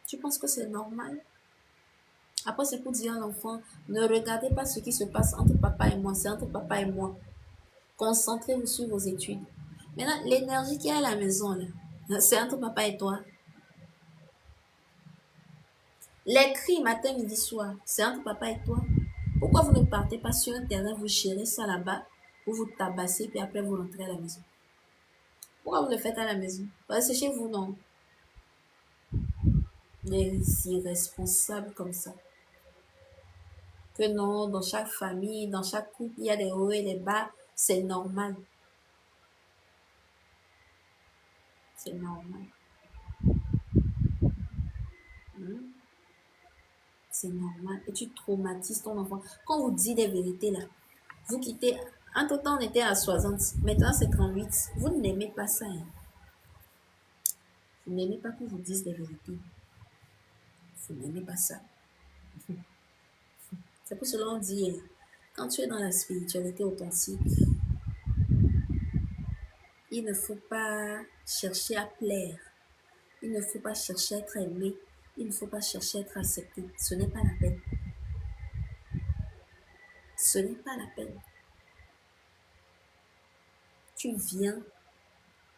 Tu penses que c'est normal? Après, c'est pour dire à l'enfant, ne regardez pas ce qui se passe entre papa et moi, c'est entre papa et moi. Concentrez-vous sur vos études. Maintenant, l'énergie qu'il y a à la maison, là, c'est entre papa et toi. Les cris matin, midi, soir, c'est entre papa et toi. Pourquoi vous ne partez pas sur un terrain, vous gérez ça là-bas, vous vous tabassez, puis après vous rentrez à la maison? Pourquoi vous le faites à la maison? Parce que c'est chez vous, non? Les irresponsables comme ça. Que non, dans chaque famille, dans chaque couple, il y a des hauts et des bas, c'est normal. C'est normal. C'est normal. Et tu traumatises ton enfant. Quand vous dites des vérités là, vous quittez. Entre-temps, on était à 60. Maintenant, c'est 38. Vous n'aimez pas ça. Hein? Vous n'aimez pas qu'on vous dise des vérités. Vous n'aimez pas ça. C'est pour cela qu'on dit, quand tu es dans la spiritualité authentique, il ne faut pas chercher à plaire. Il ne faut pas chercher à être aimé. Il ne faut pas chercher à être accepté. Ce n'est pas la peine. Ce n'est pas la peine. Tu viens,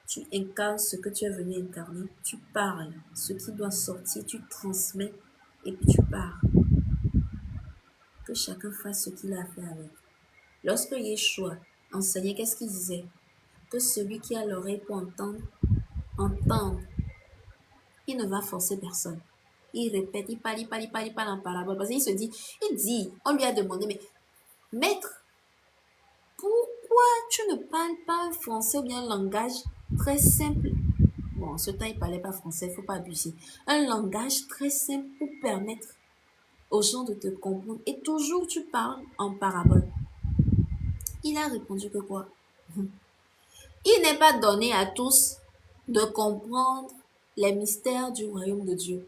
tu incarnes ce que tu es venu incarner. Tu parles ce qui doit sortir, tu transmets et puis tu pars. Que chacun fasse ce qu'il a à faire avec. Lorsque Yeshua enseignait, qu'est-ce qu'il disait? Que celui qui a l'oreille pour entendre, entende. Il ne va forcer personne. Il répète, il parle en parabole. Parce qu'il se dit, on lui a demandé, mais maître, pourquoi tu ne parles pas un français ou bien un langage très simple? Bon, en ce temps, il ne parlait pas français, il ne faut pas abuser. Un langage très simple pour permettre aux gens de te comprendre. Et toujours, tu parles en parabole. Il a répondu que quoi? Il n'est pas donné à tous de comprendre les mystères du royaume de Dieu.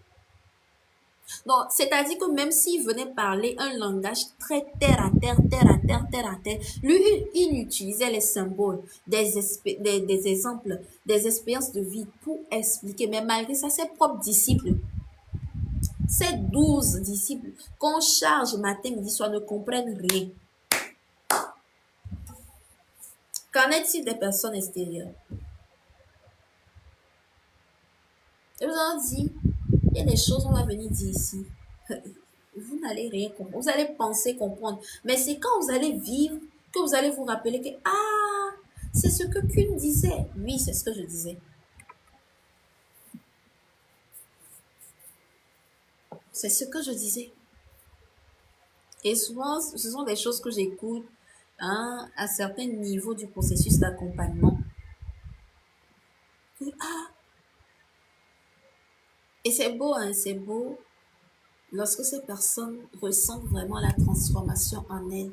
Donc, c'est-à-dire que même s'il venait parler un langage très terre à terre, lui, il utilisait les symboles, des exemples, des expériences de vie pour expliquer. Mais malgré ça, ses propres disciples, ces 12 disciples qu'on charge matin, midi, soir, ne comprennent rien. Qu'en est-il des personnes extérieures? Je vous en dis, il y a des choses qu'on va venir dire ici. Vous n'allez rien comprendre. Vous allez penser comprendre. Mais c'est quand vous allez vivre que vous allez vous rappeler que, C'est ce que Kuhn disait. Oui, c'est ce que je disais. C'est ce que je disais. Et souvent, ce sont des choses que j'écoute hein, à certains niveaux du processus d'accompagnement. Et c'est beau, hein, c'est beau lorsque ces personnes ressentent vraiment la transformation en elles.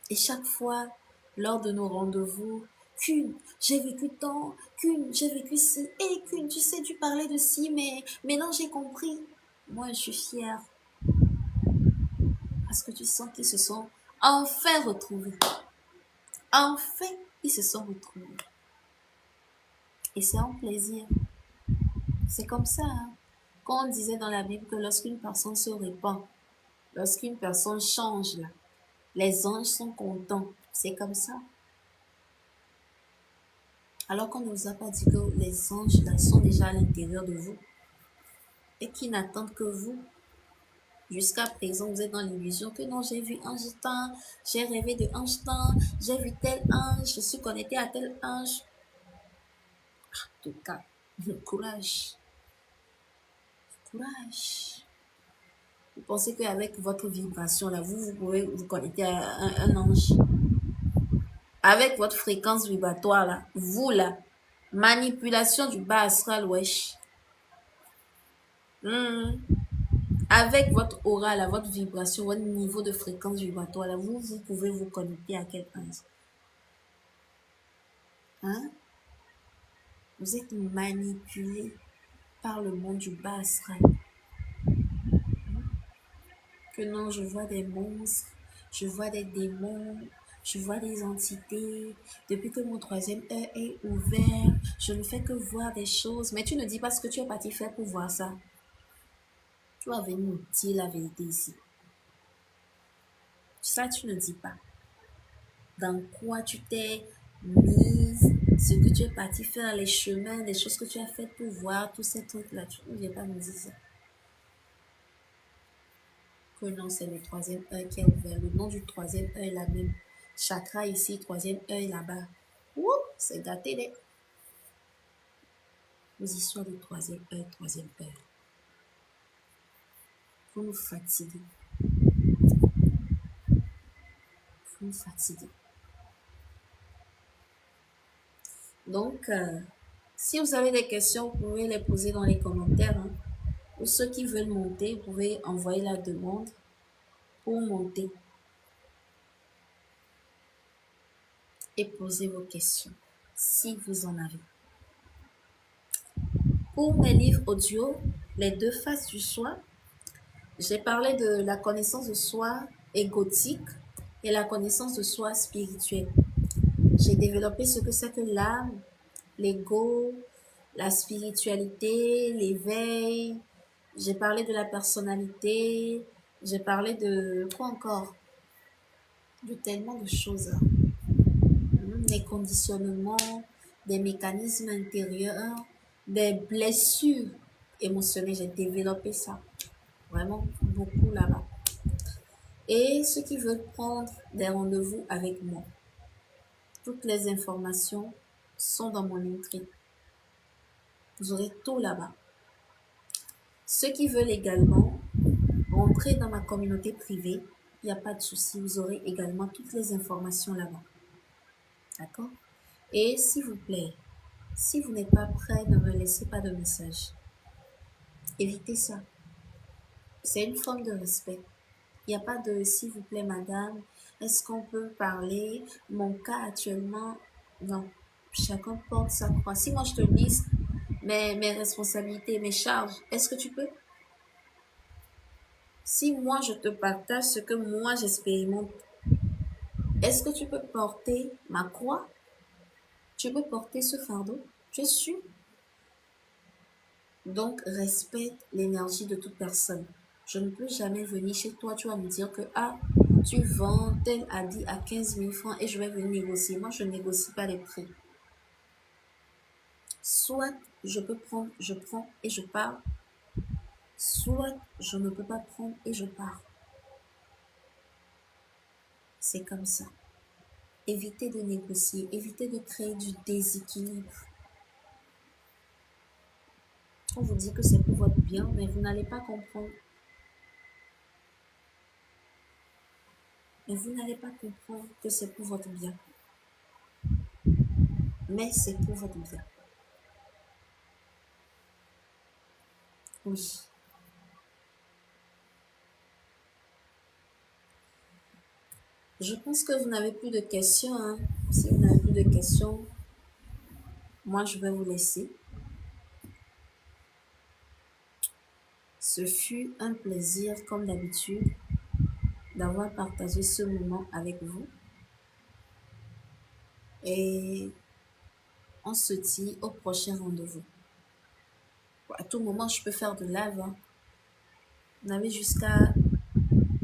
Et chaque fois, lors de nos rendez-vous, Kuhn, j'ai vécu tant, Kuhn, j'ai vécu ci, et Kuhn, tu sais, tu parlais de ci, mais maintenant j'ai compris. Moi, je suis fière parce que tu sens qu'ils se sont enfin retrouvés. Enfin, ils se sont retrouvés. Et c'est un plaisir. C'est comme ça. Hein. Quand on disait dans la Bible que lorsqu'une personne se répand, lorsqu'une personne change, là, les anges sont contents. C'est comme ça. Alors qu'on ne vous a pas dit que les anges là sont déjà à l'intérieur de vous et qui n'attendent que vous. Jusqu'à présent, vous êtes dans l'illusion que non, j'ai vu Einstein, j'ai rêvé de Einstein, j'ai vu tel ange, je suis connecté à tel ange. En tout cas, courage. Courage. Vous pensez qu'avec votre vibration là, vous pouvez vous connecter à un ange. Avec votre fréquence vibratoire là, vous là, manipulation du bas astral, wesh. Avec votre aura là, votre vibration, votre niveau de fréquence vibratoire là, vous pouvez vous connecter à quelqu'un. Hein? Vous êtes manipulé par le monde du bas astral. Que non, je vois des monstres, je vois des démons, je vois des entités. Depuis que mon troisième œil est ouvert, je ne fais que voir des choses. Mais tu ne dis pas ce que tu es parti faire pour voir ça. Tu vas venir nous dire la vérité ici. Ça, tu ne dis pas. Dans quoi tu t'es mise, ce que tu es parti faire, les chemins, les choses que tu as faites pour voir, tous ces trucs-là. Tu ne viens pas me dire ça. Que non, c'est le troisième œil qui est ouvert. Le nom du troisième œil, la même. Chakra ici, troisième œil là-bas. Ouh, c'est gâté, les. Vos histoires de troisième œil, troisième œil. Vous nous fatiguez. Vous nous fatiguez. Donc, si vous avez des questions, vous pouvez les poser dans les commentaires. Hein. Ou ceux qui veulent monter, vous pouvez envoyer la demande pour monter. Et poser vos questions, si vous en avez. Pour mes livres audio, les deux faces du soi, j'ai parlé de la connaissance de soi égotique et la connaissance de soi spirituelle. J'ai développé ce que c'est que l'âme, l'ego, la spiritualité, l'éveil. J'ai parlé de la personnalité. J'ai parlé de quoi encore? De tellement de choses. Des conditionnements, des mécanismes intérieurs, des blessures émotionnelles. J'ai développé ça. Vraiment beaucoup là-bas. Et ceux qui veulent prendre des rendez-vous avec moi, toutes les informations sont dans mon Linktree. Vous aurez tout là-bas. Ceux qui veulent également rentrer dans ma communauté privée, il n'y a pas de souci, vous aurez également toutes les informations là-bas. D'accord? Et s'il vous plaît, si vous n'êtes pas prêt, ne me laissez pas de message. Évitez ça. C'est une forme de respect. Il n'y a pas de s'il vous plaît, madame, est-ce qu'on peut parler? Mon cas actuellement, non. Chacun porte sa croix. Si moi je te liste mes responsabilités, mes charges, est-ce que tu peux? Si moi je te partage ce que moi j'expérimente, est-ce que tu peux porter ma croix? Tu peux porter ce fardeau? Tu es sûr? Donc, respecte l'énergie de toute personne. Je ne peux jamais venir chez toi, tu vas me dire que, ah, tu vends tel habit à 15 000 francs et je vais venir négocier. Moi, je ne négocie pas les prix. Soit je peux prendre, je prends et je pars. Soit je ne peux pas prendre et je pars. C'est comme ça. évitez de négocier, évitez de créer du déséquilibre. On vous dit que c'est pour votre bien, mais vous n'allez pas comprendre. Mais vous n'allez pas comprendre que c'est pour votre bien. Mais c'est pour votre bien. Oui. Je pense que vous n'avez plus de questions. Hein. Si vous n'avez plus de questions, moi je vais vous laisser. Ce fut un plaisir, comme d'habitude, d'avoir partagé ce moment avec vous. Et on se dit au prochain rendez-vous. À tout moment, je peux faire de live. Hein. Vous avez jusqu'à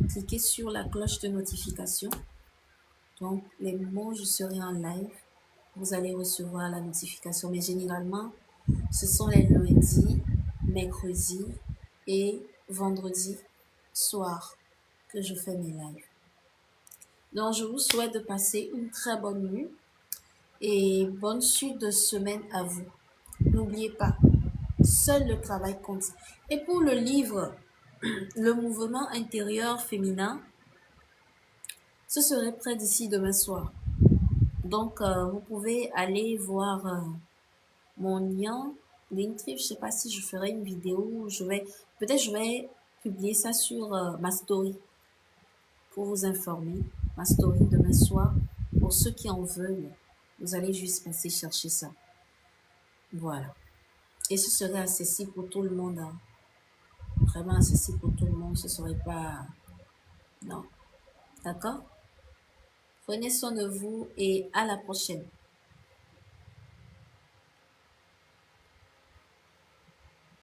cliquer sur la cloche de notification. Donc, les moments où je serai en live, vous allez recevoir la notification. Mais généralement, ce sont les lundis, mercredis et vendredi soir que je fais mes lives. Donc, je vous souhaite de passer une très bonne nuit et bonne suite de semaine à vous. N'oubliez pas, seul le travail compte. Et pour le livre, le mouvement intérieur féminin, ce serait prêt d'ici demain soir. Donc, vous pouvez aller voir mon lien Linktree. Je ne sais pas si je ferai une vidéo. Peut-être je vais publier ça sur ma story pour vous informer. Ma story demain soir. Pour ceux qui en veulent, vous allez juste passer chercher ça. Voilà. Et ce serait accessible pour tout le monde. Hein. Vraiment accessible pour tout le monde. Ce ne serait pas... Non. D'accord? Prenez soin de vous et à la prochaine.